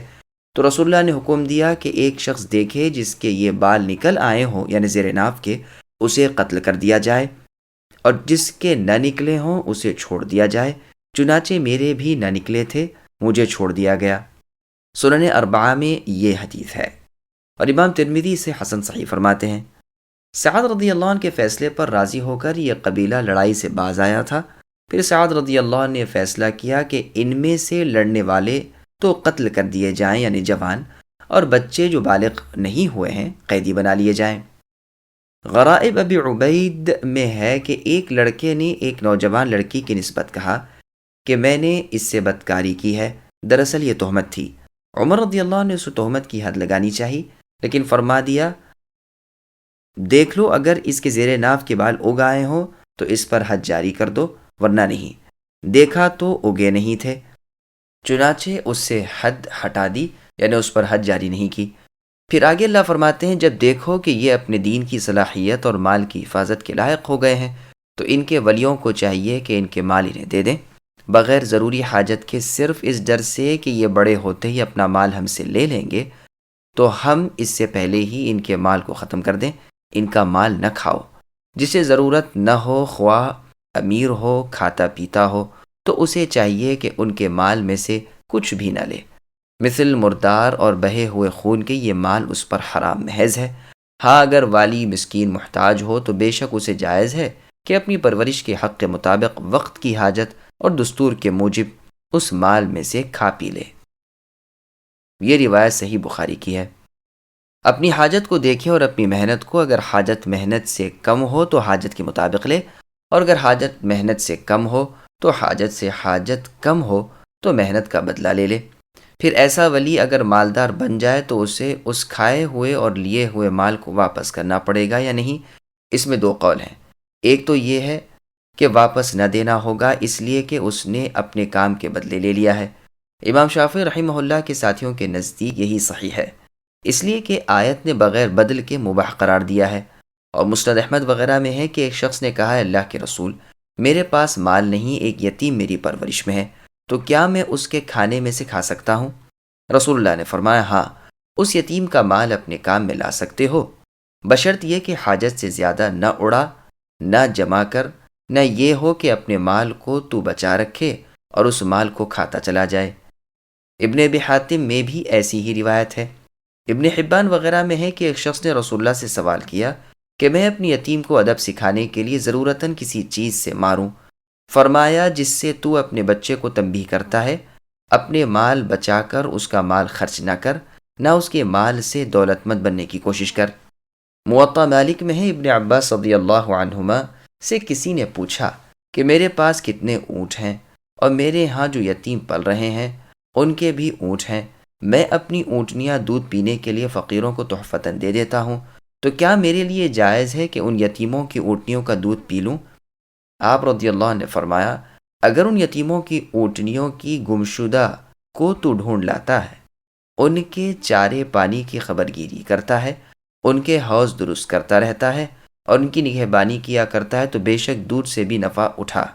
تو رسول اللہ نے حکم دیا کہ ایک شخص دیکھے جس کے یہ بال نکل آئے ہوں یعنی زیر ناف کے، اسے قتل کر دیا جائے، اور جس کے نہ نکلے ہوں اسے چھوڑ دیا جائے۔ چنانچہ میرے بھی نہ نکلے تھے، مجھے چھوڑ دیا گیا۔ سنن اربعہ میں یہ حدیث ہے، اور امام ترمذی اسے حسن صحیح فرماتے ہیں۔ سعد رضی اللہ عنہ کے فیصلے پر راضی ہو کر یہ قبیلہ لڑائی سے باز آیا تھا۔ پھر سعد رضی اللہ عنہ نے فیصلہ کیا کہ ان میں سے لڑنے والے تو قتل کر دیے جائیں یعنی جوان، اور بچے جو بالغ نہیں ہوئے ہیں قیدی بنا لیے جائیں۔ غرائب ابی عبید میں ہے کہ ایک لڑکے نے ایک نوجوان لڑکی کی نسبت کہا کہ میں نے اس سے بدکاری کی ہے، دراصل یہ تہمت تھی۔ عمر رضی اللہ عنہ نے اس تہمت کی حد لگانی چاہی، لیکن فرما دیا دیکھ لو اگر اس کے زیر ناف کے بال اگ آئے ہوں تو اس پر حد جاری کر دو، ورنہ نہیں۔ دیکھا تو اگے نہیں تھے، چنانچہ اس سے حد ہٹا دی، یعنی اس پر حد جاری نہیں کی۔ پھر آگے اللہ فرماتے ہیں جب دیکھو کہ یہ اپنے دین کی صلاحیت اور مال کی حفاظت کے لائق ہو گئے ہیں تو ان کے ولیوں کو چاہیے کہ ان کے مال انہیں دے دیں، بغیر ضروری حاجت کے، صرف اس ڈر سے کہ یہ بڑے ہوتے ہی اپنا مال ہم سے لے لیں گے تو ہم اس سے پہلے ہی ان کے مال کو ختم کر دیں۔ ان کا مال نہ کھاؤ، جسے ضرورت نہ ہو، خواہ امیر ہو، کھاتا پیتا ہو، تو اسے چاہیے کہ ان کے مال میں سے کچھ بھی نہ لے۔ مثل مردار اور بہے ہوئے خون کے یہ مال اس پر حرام محض ہے۔ ہاں اگر والی مسکین محتاج ہو تو بے شک اسے جائز ہے کہ اپنی پرورش کے حق کے مطابق وقت کی حاجت اور دستور کے موجب اس مال میں سے کھا پی لے۔ یہ روایت صحیح بخاری کی ہے۔ اپنی حاجت کو دیکھے اور اپنی محنت کو، اگر حاجت محنت سے کم ہو تو حاجت کے مطابق لے، اور اگر حاجت محنت سے کم ہو تو حاجت سے حاجت کم ہو تو محنت کا بدلہ لے لے۔ پھر ایسا ولی اگر مالدار بن جائے تو اسے اس کھائے ہوئے اور لیے ہوئے مال کو واپس کرنا پڑے گا یا نہیں، اس میں دو قول ہیں۔ ایک تو یہ ہے کہ واپس نہ دینا ہوگا، اس لیے کہ اس نے اپنے کام کے بدلے لے لیا ہے۔ امام شافعی رحمہ اللہ کے ساتھیوں کے نزدیک یہی صحیح ہے، اس لیے کہ آیت نے بغیر بدل کے مباح قرار دیا ہے، اور مسند احمد وغیرہ میں ہے کہ ایک شخص نے کہا ہے اللہ کے رسول، میرے پاس مال نہیں، ایک یتیم میری پرورش میں ہے، تو کیا میں اس کے کھانے میں سے کھا سکتا ہوں؟ رسول اللہ نے فرمایا ہاں، اس یتیم کا مال اپنے کام میں لا سکتے ہو، بشرط یہ کہ حاجت سے زیادہ نہ اڑا، نہ جمع کر، نہ یہ ہو کہ اپنے مال کو تو بچا رکھے اور اس مال کو کھاتا چلا جائے۔ ابن ابی حاتم میں بھی ایسی ہی روایت ہے۔ ابن حبان وغیرہ میں ہے کہ ایک شخص نے رسول اللہ سے سوال کیا کہ میں اپنی یتیم کو ادب سکھانے کے لیے ضرورتاً کسی چیز سے ماروں، فرمایا جس سے تو اپنے بچے کو تنبیہ کرتا ہے، اپنے مال بچا کر اس کا مال خرچ نہ کر، نہ اس کے مال سے دولت مند بننے کی کوشش کر۔ موطا مالک میں ہے ابن عباس رضی اللہ عنہما سے کسی نے پوچھا کہ میرے پاس کتنے اونٹ ہیں، اور میرے ہاں جو یتیم پل رہے ہیں ان کے بھی اونٹ ہیں، میں اپنی اونٹنیاں دودھ پینے کے لیے فقیروں کو تحفتاً دے دیتا ہوں، تو کیا میرے لیے جائز ہے کہ ان یتیموں کی اونٹنیوں کا دودھ پی لوں؟ آپ رضی اللہ عنہ نے فرمایا اگر ان یتیموں کی اونٹنیوں کی گمشدہ کو تو ڈھونڈ لاتا ہے، ان کے چارے پانی کی خبرگیری کرتا ہے، ان کے حوض درست کرتا رہتا ہے اور ان کی نگہبانی کیا کرتا ہے تو بے شک دودھ سے بھی نفع اٹھا،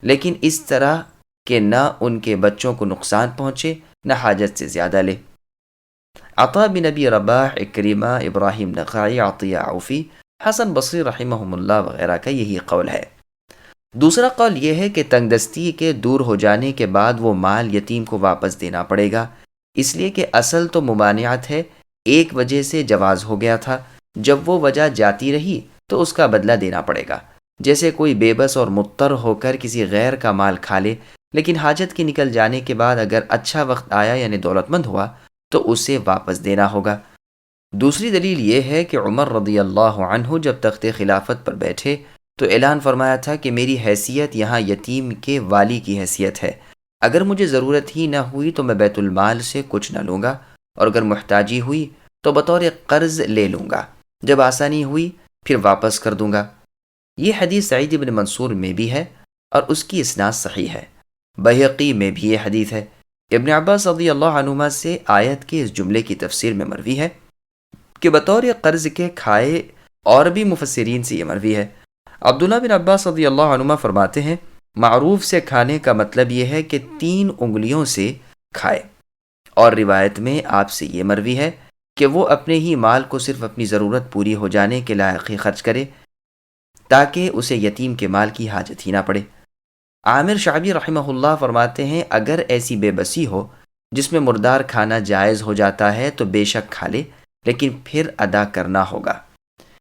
لیکن اس طرح کہ نہ ان کے بچوں کو نقصان پہنچے نہ حاجت سے زیادہ لے۔ عطا بن ابی رباح، اکرمہ، ابراہیم نخعی، عطیہ عوفی، حسن بصری رحمہم اللہ وغیرہ کا یہی قول ہے۔ دوسرا قول یہ ہے کہ تنگ دستی کے دور ہو جانے کے بعد وہ مال یتیم کو واپس دینا پڑے گا، اس لیے کہ اصل تو ممانعت ہے، ایک وجہ سے جواز ہو گیا تھا، جب وہ وجہ جاتی رہی تو اس کا بدلہ دینا پڑے گا، جیسے کوئی بے بس اور مضطر ہو کر کسی غیر کا مال کھا لے، لیکن حاجت کے نکل جانے کے بعد اگر اچھا وقت آیا یعنی دولت مند ہوا تو اسے واپس دینا ہوگا۔ دوسری دلیل یہ ہے کہ عمر رضی اللہ عنہ جب تخت خلافت پر بیٹھے تو اعلان فرمایا تھا کہ میری حیثیت یہاں یتیم کے والی کی حیثیت ہے، اگر مجھے ضرورت ہی نہ ہوئی تو میں بیت المال سے کچھ نہ لوں گا، اور اگر محتاجی ہوئی تو بطور قرض لے لوں گا، جب آسانی ہوئی پھر واپس کر دوں گا۔ یہ حدیث سعید بن منصور میں بھی ہے اور اس کی اسناد صحیح ہے۔ بہقی میں بھی یہ حدیث ہے۔ ابن عباس رضی اللہ عنہما سے آیت کے اس جملے کی تفسیر میں مروی ہے کہ بطور قرض کے کھائے، اور بھی مفسرین سے یہ مروی ہے۔ عبداللہ بن عباس رضی اللہ عنہما فرماتے ہیں معروف سے کھانے کا مطلب یہ ہے کہ 3 انگلیوں سے کھائے، اور روایت میں آپ سے یہ مروی ہے کہ وہ اپنے ہی مال کو صرف اپنی ضرورت پوری ہو جانے کے لائق ہی خرچ کرے تاکہ اسے یتیم کے مال کی حاجت ہی نہ پڑے۔ عامر شعبی رحمہ اللہ فرماتے ہیں اگر ایسی بے بسی ہو جس میں مردار کھانا جائز ہو جاتا ہے تو بے شک کھا لے، لیکن پھر ادا کرنا ہوگا۔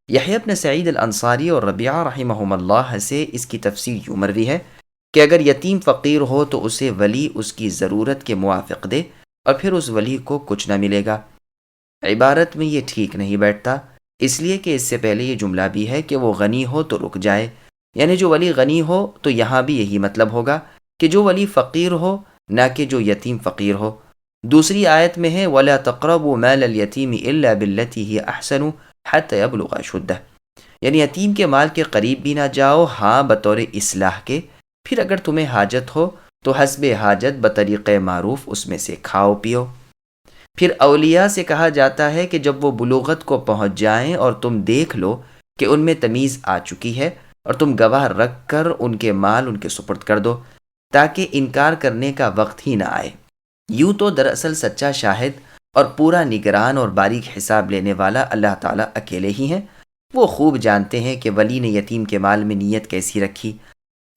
یحییٰ بن سعید الانصاری اور ربیعہ رحمہم اللہ سے اس کی تفسیر یوں مروی ہے کہ اگر یتیم فقیر ہو تو اسے ولی اس کی ضرورت کے موافق دے اور پھر اس ولی کو کچھ نہ ملے گا۔ عبارت میں یہ ٹھیک نہیں بیٹھتا، اس لیے کہ اس سے پہلے یہ جملہ بھی ہے کہ وہ غنی ہو تو رک جائے، یعنی جو ولی غنی ہو، تو یہاں بھی یہی مطلب ہوگا کہ جو ولی فقیر ہو، نہ کہ جو یتیم فقیر ہو۔ دوسری آیت میں ہے وَلَا تَقْرَبُوا مَالَ الْيَتِيمِ إِلَّا بِالَّتِي هِيَ أَحْسَنُ حَتَّى يَبْلُغَ أَشُدَّهُ، یعنی یتیم کے مال کے قریب بھی نہ جاؤ، ہاں بطور اصلاح کے، پھر اگر تمہیں حاجت ہو تو حسب حاجت بطریق معروف اس میں سے کھاؤ پیو۔ پھر اولیاء سے کہا جاتا ہے کہ جب وہ بلوغت کو پہنچ جائیں اور تم دیکھ لو کہ ان میں تمیز آ چکی ہے اور تم گواہ رکھ کر ان کے مال ان کے سپرد کر دو تاکہ انکار کرنے کا وقت ہی نہ آئے۔ یوں تو دراصل سچا شاہد اور پورا نگران اور باریک حساب لینے والا اللہ تعالیٰ اکیلے ہی ہیں۔ وہ خوب جانتے ہیں کہ ولی نے یتیم کے مال میں نیت کیسی رکھی،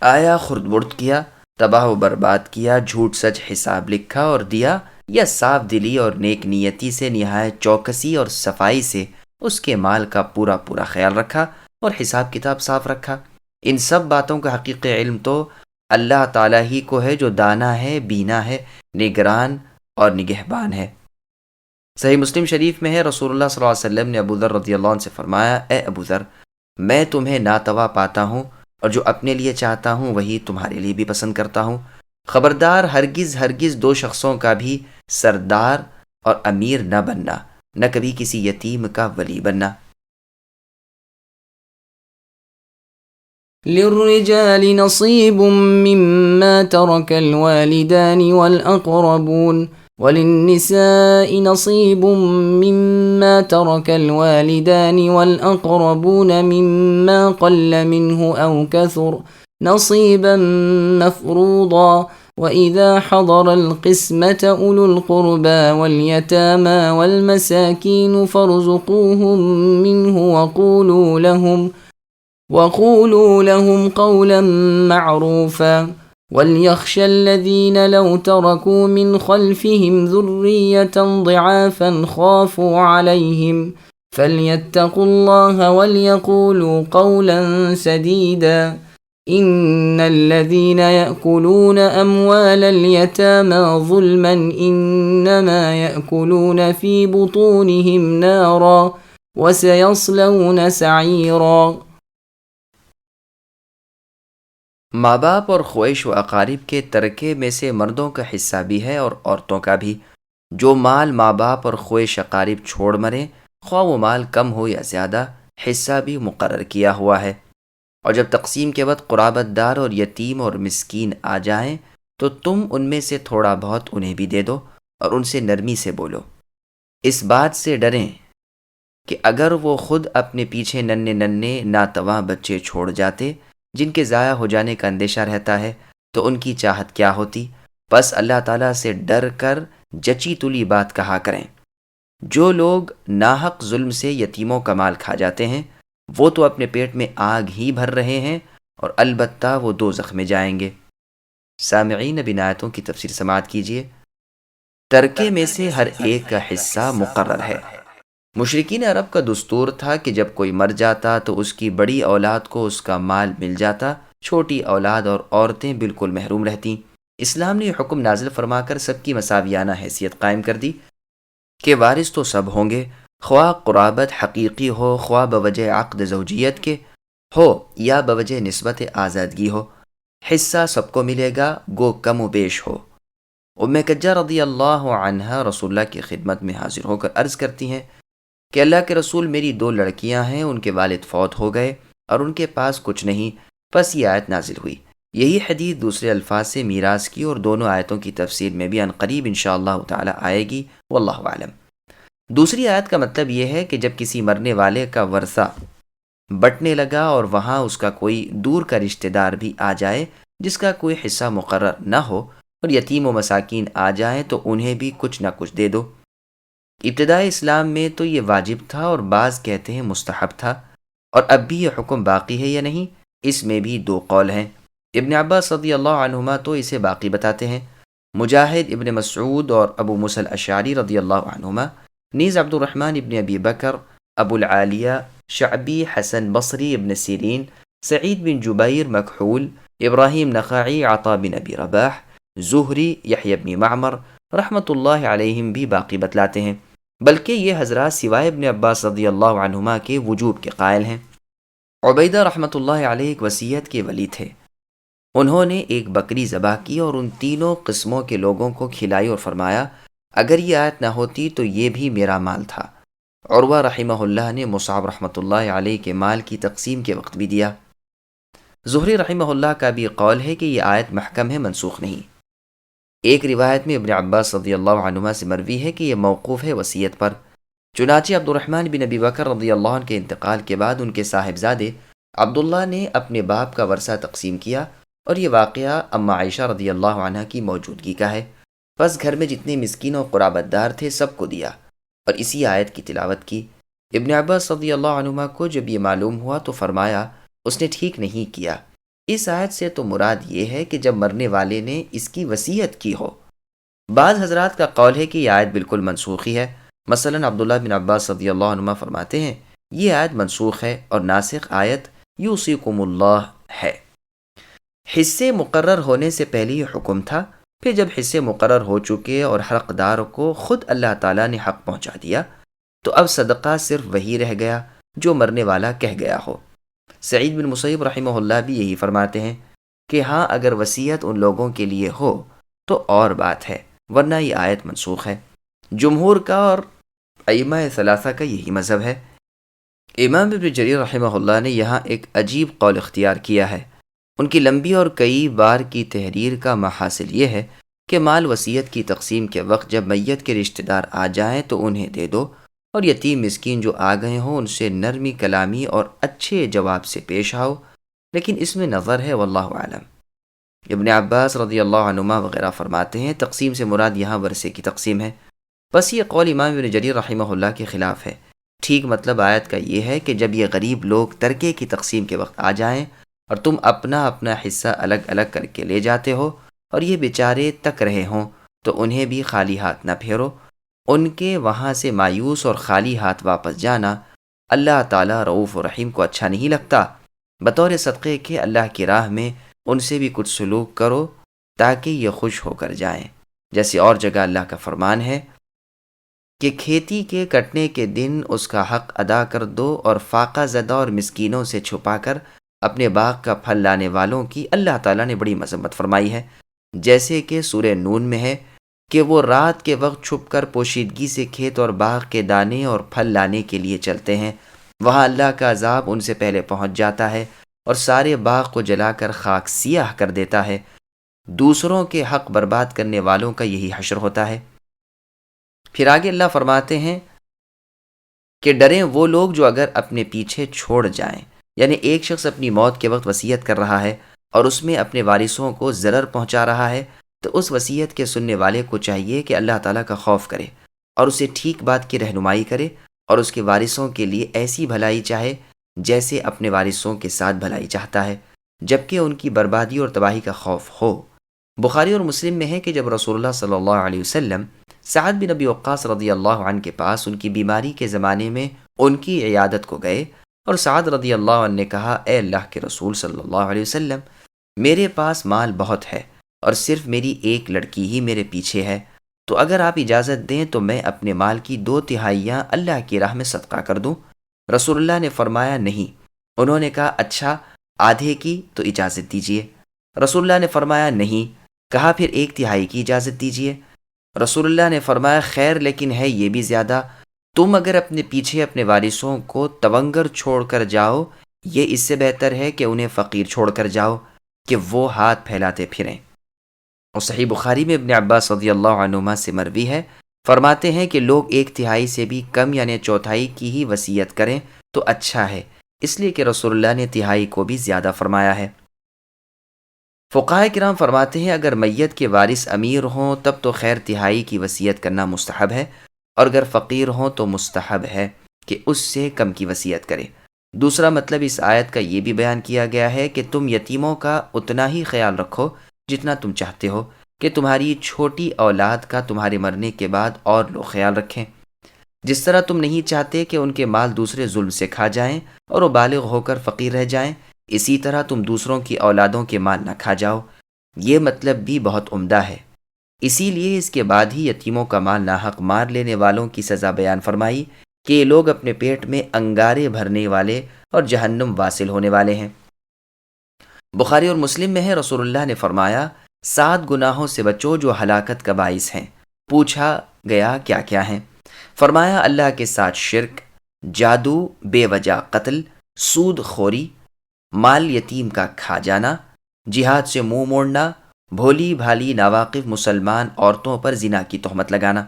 آیا خرد برد کیا، تباہ و برباد کیا، جھوٹ سچ حساب لکھا اور دیا، یا صاف دلی اور نیک نیتی سے نہایت چوکسی اور صفائی سے اس کے مال کا پورا پورا خیال رکھا اور حساب کتاب صاف رکھا۔ ان سب باتوں کا حقیقی علم تو اللہ تعالیٰ ہی کو ہے جو دانا ہے، بینا ہے، نگران اور نگہبان ہے۔ صحیح مسلم شریف میں ہے، رسول اللہ صلی اللہ علیہ وسلم نے ابو ذر رضی اللہ عنہ سے فرمایا، اے ابو ذر، میں تمہیں ناتوا پاتا ہوں اور جو اپنے لیے چاہتا ہوں وہی تمہارے لیے بھی پسند کرتا ہوں۔ خبردار، ہرگز ہرگز دو شخصوں کا بھی سردار اور امیر نہ بننا، نہ کبھی کسی یتیم کا ولی بننا۔ للرجال نصيب مما ترك الوالدان والأقربون وللنساء نصيب مما ترك الوالدان والأقربون مما قل منه أو كثر نصيبا مفروضا وإذا حضر القسمة أولو القربى واليتامى والمساكين فارزقوهم منه وقولوا لهم قولا معروفا وليخشى الذين لو تركوا من خلفهم ذرية ضعافا خافوا عليهم فليتقوا الله وليقولوا قولا سديدا إن الذين يأكلون أموال اليتامى ظلما إنما يأكلون في بطونهم نارا وسيصلون سعيرا۔ ماں باپ اور خویش و اقارب کے ترکے میں سے مردوں کا حصہ بھی ہے اور عورتوں کا بھی۔ جو مال ماں باپ اور خویش اقارب چھوڑ مریں، خواہ وہ مال کم ہو یا زیادہ، حصہ بھی مقرر کیا ہوا ہے۔ اور جب تقسیم کے وقت قرابت دار اور یتیم اور مسکین آ جائیں تو تم ان میں سے تھوڑا بہت انہیں بھی دے دو اور ان سے نرمی سے بولو، اس بات سے ڈریں کہ اگر وہ خود اپنے پیچھے ننھے ننھے ناتواں بچے چھوڑ جاتے جن کے ضائع ہو جانے کا اندیشہ رہتا ہے تو ان کی چاہت کیا ہوتی۔ بس اللہ تعالیٰ سے ڈر کر جچی تلی بات کہا کریں۔ جو لوگ ناحق ظلم سے یتیموں کا مال کھا جاتے ہیں وہ تو اپنے پیٹ میں آگ ہی بھر رہے ہیں اور البتہ وہ دوزخ میں جائیں گے۔ سامعین، اب ان آیتوں کی تفسیر سماعت کیجیے۔ ترکے میں سے ہر ایک کا حصہ مقرر ہے۔ مشرکین عرب کا دستور تھا کہ جب کوئی مر جاتا تو اس کی بڑی اولاد کو اس کا مال مل جاتا، چھوٹی اولاد اور عورتیں بالکل محروم رہتیں۔ اسلام نے یہ حکم نازل فرما کر سب کی مساویانہ حیثیت قائم کر دی کہ وارث تو سب ہوں گے، خواہ قرابت حقیقی ہو، خواہ بوجہ عقد زوجیت کے ہو یا بوجہ نسبت آزادگی ہو، حصہ سب کو ملے گا، گو کم و بیش ہو۔ ام کجہ رضی اللہ عنہا رسول اللہ کی خدمت میں حاضر ہو کر عرض کرتی ہیں کہ اللہ کے رسول، میری 2 لڑکیاں ہیں، ان کے والد فوت ہو گئے اور ان کے پاس کچھ نہیں، پس یہ آیت نازل ہوئی۔ یہی حدیث دوسرے الفاظ سے میراث کی اور دونوں آیتوں کی تفسیر میں بھی عنقریب انشاءاللہ تعالی آئے گی، واللہ اعلم۔ دوسری آیت کا مطلب یہ ہے کہ جب کسی مرنے والے کا ورثہ بٹنے لگا اور وہاں اس کا کوئی دور کا رشتہ دار بھی آ جائے جس کا کوئی حصہ مقرر نہ ہو اور یتیم و مساکین آ جائیں تو انہیں بھی کچھ نہ کچھ دے دو۔ ابتدائی اسلام میں تو یہ واجب تھا اور بعض کہتے ہیں مستحب تھا، اور اب بھی یہ حکم باقی ہے یا نہیں، اس میں بھی 2 قول ہیں۔ ابن عباس رضی اللہ عنہما تو اسے باقی بتاتے ہیں، مجاہد، ابن مسعود اور ابو موسیٰ الاشعری رضی اللہ عنہما، نیز عبد الرحمن ابن ابی بکر، ابو العالیہ، شعبی، حسن بصری، ابن سیرین، سعید بن جبیر مکحول، ابراہیم نخعی، عطا بن ابی رباح، زہری، یحییٰ بن معمر رحمۃ اللہ علیہم بھی باقی بتلاتے ہیں، بلکہ یہ حضرات سوائے ابن عباس رضی اللہ عنہما کے وجوب کے قائل ہیں۔ عبیدہ رحمۃ اللہ علیہ ایک وصیت کے ولی تھے۔ انہوں نے ایک بکری ذبح کی اور ان تینوں قسموں کے لوگوں کو کھلائی اور فرمایا، اگر یہ آیت نہ ہوتی تو یہ بھی میرا مال تھا۔ عروہ رحمہ اللہ نے مصعب رحمۃ اللہ علیہ کے مال کی تقسیم کے وقت بھی دیا۔ زہری رحمہ اللہ کا بھی قول ہے کہ یہ آیت محکم ہے، منسوخ نہیں۔ ایک روایت میں ابن عباس رضی اللہ عنہما سے مروی ہے کہ یہ موقوف ہے وصیت پر۔ چنانچہ عبد الرحمن بن ابی بکر رضی اللہ عنہ کے انتقال کے بعد ان کے صاحبزادے عبداللہ نے اپنے باپ کا ورثہ تقسیم کیا، اور یہ واقعہ اما عائشہ رضی اللہ عنہ کی موجودگی کا ہے۔ پس گھر میں جتنے مسکین و قرابت دار تھے سب کو دیا، اور اسی آیت کی تلاوت کی۔ ابن عباس رضی اللہ عنہما کو جب یہ معلوم ہوا تو فرمایا اس نے ٹھیک نہیں کیا۔ اس آیت سے تو مراد یہ ہے کہ جب مرنے والے نے اس کی وصیت کی ہو۔ بعض حضرات کا قول ہے کہ یہ آیت بالکل منسوخ ہی ہے۔ مثلا عبداللہ بن عباس رضی اللہ عنہما فرماتے ہیں یہ آیت منسوخ ہے اور ناسخ آیت یوصیکم اللہ ہے۔ حصے مقرر ہونے سے پہلے یہ حکم تھا، پھر جب حصے مقرر ہو چکے اور حقدار کو خود اللہ تعالیٰ نے حق پہنچا دیا تو اب صدقہ صرف وہی رہ گیا جو مرنے والا کہہ گیا ہو۔ سعید بن مسیب رحمہ اللہ بھی یہی فرماتے ہیں کہ ہاں اگر وصیت ان لوگوں کے لیے ہو تو اور بات ہے، ورنہ یہ آیت منسوخ ہے۔ جمہور کا اور ائمہ ثلاثہ کا یہی مذہب ہے۔ امام ابن جریر رحمہ اللہ نے یہاں ایک عجیب قول اختیار کیا ہے۔ ان کی لمبی اور کئی بار کی تحریر کا محاصل یہ ہے کہ مال وصیت کی تقسیم کے وقت جب میت کے رشتہ دار آ جائیں تو انہیں دے دو، اور یتیم مسکین جو آ گئے ہوں ان سے نرمی کلامی اور اچھے جواب سے پیش آؤ، لیکن اس میں نظر ہے، واللہ عالم۔ ابن عباس رضی اللہ عنہما وغیرہ فرماتے ہیں تقسیم سے مراد یہاں ورثے کی تقسیم ہے۔ بس یہ قول امام ابن جریر رحمہ اللہ کے خلاف ہے۔ ٹھیک مطلب آیت کا یہ ہے کہ جب یہ غریب لوگ ترکے کی تقسیم کے وقت آ جائیں اور تم اپنا اپنا حصہ الگ الگ کر کے لے جاتے ہو اور یہ بیچارے تک رہے ہوں تو انہیں بھی خالی ہاتھ نہ پھیرو۔ ان کے وہاں سے مایوس اور خالی ہاتھ واپس جانا اللہ تعالیٰ رؤوف و رحیم کو اچھا نہیں لگتا۔ بطور صدقے کے اللہ کی راہ میں ان سے بھی کچھ سلوک کرو تاکہ یہ خوش ہو کر جائیں۔ جیسے اور جگہ اللہ کا فرمان ہے کہ کھیتی کے کٹنے کے دن اس کا حق ادا کر دو، اور فاقہ زدہ اور مسکینوں سے چھپا کر اپنے باغ کا پھل لانے والوں کی اللہ تعالیٰ نے بڑی مذمت فرمائی ہے۔ جیسے کہ سورہ نون میں ہے کہ وہ رات کے وقت چھپ کر پوشیدگی سے کھیت اور باغ کے دانے اور پھل لانے کے لیے چلتے ہیں، وہاں اللہ کا عذاب ان سے پہلے پہنچ جاتا ہے اور سارے باغ کو جلا کر خاک سیاہ کر دیتا ہے۔ دوسروں کے حق برباد کرنے والوں کا یہی حشر ہوتا ہے۔ پھر آگے اللہ فرماتے ہیں کہ ڈریں وہ لوگ جو اگر اپنے پیچھے چھوڑ جائیں، یعنی ایک شخص اپنی موت کے وقت وصیت کر رہا ہے اور اس میں اپنے وارثوں کو ضرر پہنچا رہا ہے، تو اس وصیت کے سننے والے کو چاہیے کہ اللہ تعالیٰ کا خوف کرے اور اسے ٹھیک بات کی رہنمائی کرے اور اس کے وارثوں کے لیے ایسی بھلائی چاہے جیسے اپنے وارثوں کے ساتھ بھلائی چاہتا ہے، جبکہ ان کی بربادی اور تباہی کا خوف ہو۔ بخاری اور مسلم میں ہے کہ جب رسول اللہ صلی اللہ علیہ وسلم سعد بن ابی وقاص رضی اللہ عنہ کے پاس ان کی بیماری کے زمانے میں ان کی عیادت کو گئے، اور سعد رضی اللہ عنہ نے کہا اے اللہ کے رسول صلی اللہ علیہ وسلم، میرے پاس مال بہت ہے اور صرف میری ایک لڑکی ہی میرے پیچھے ہے، تو اگر آپ اجازت دیں تو میں اپنے مال کی 2/3 اللہ کی راہ میں صدقہ کر دوں۔ رسول اللہ نے فرمایا نہیں۔ انہوں نے کہا اچھا آدھے کی تو اجازت دیجیے۔ رسول اللہ نے فرمایا نہیں۔ کہا پھر 1/3 کی اجازت دیجیے۔ رسول اللہ نے فرمایا خیر لیکن ہے یہ بھی زیادہ، تم اگر اپنے پیچھے اپنے وارثوں کو تونگر چھوڑ کر جاؤ، یہ اس سے بہتر ہے کہ انہیں فقیر چھوڑ کر جاؤ کہ وہ ہاتھ پھیلاتے پھریں۔ اور صحیح بخاری میں ابن عباس رضی اللہ عنہما سے مروی ہے، فرماتے ہیں کہ لوگ 1/3 سے بھی کم یعنی 1/4 کی ہی وصیت کریں تو اچھا ہے، اس لیے کہ رسول اللہ نے 1/3 کو بھی زیادہ فرمایا ہے۔ فقہاء کرام فرماتے ہیں اگر میت کے وارث امیر ہوں تب تو خیر 1/3 کی وصیت کرنا مستحب ہے، اور اگر فقیر ہوں تو مستحب ہے کہ اس سے کم کی وصیت کرے۔ دوسرا مطلب اس آیت کا یہ بھی بیان کیا گیا ہے کہ تم یتیموں کا اتنا ہی خیال رکھو جتنا تم چاہتے ہو کہ تمہاری چھوٹی اولاد کا تمہارے مرنے کے بعد اور لوگ خیال رکھیں۔ جس طرح تم نہیں چاہتے کہ ان کے مال دوسرے ظلم سے کھا جائیں اور وہ بالغ ہو کر فقیر رہ جائیں، اسی طرح تم دوسروں کی اولادوں کے مال نہ کھا جاؤ۔ یہ مطلب بھی بہت عمدہ ہے، اسی لیے اس کے بعد ہی یتیموں کا مال ناحق مار لینے والوں کی سزا بیان فرمائی کہ یہ لوگ اپنے پیٹ میں انگارے بھرنے والے اور جہنم واصل ہونے والے ہیں۔ بخاری اور مسلم میں ہے رسول اللہ نے فرمایا 7 گناہوں سے بچو جو ہلاکت کا باعث ہیں۔ پوچھا گیا کیا کیا ہیں؟ فرمایا اللہ کے ساتھ شرک، جادو، بے وجہ قتل، سود خوری، مال یتیم کا کھا جانا، جہاد سے منہ موڑنا، بھولی بھالی ناواقف مسلمان عورتوں پر زنا کی تہمت لگانا۔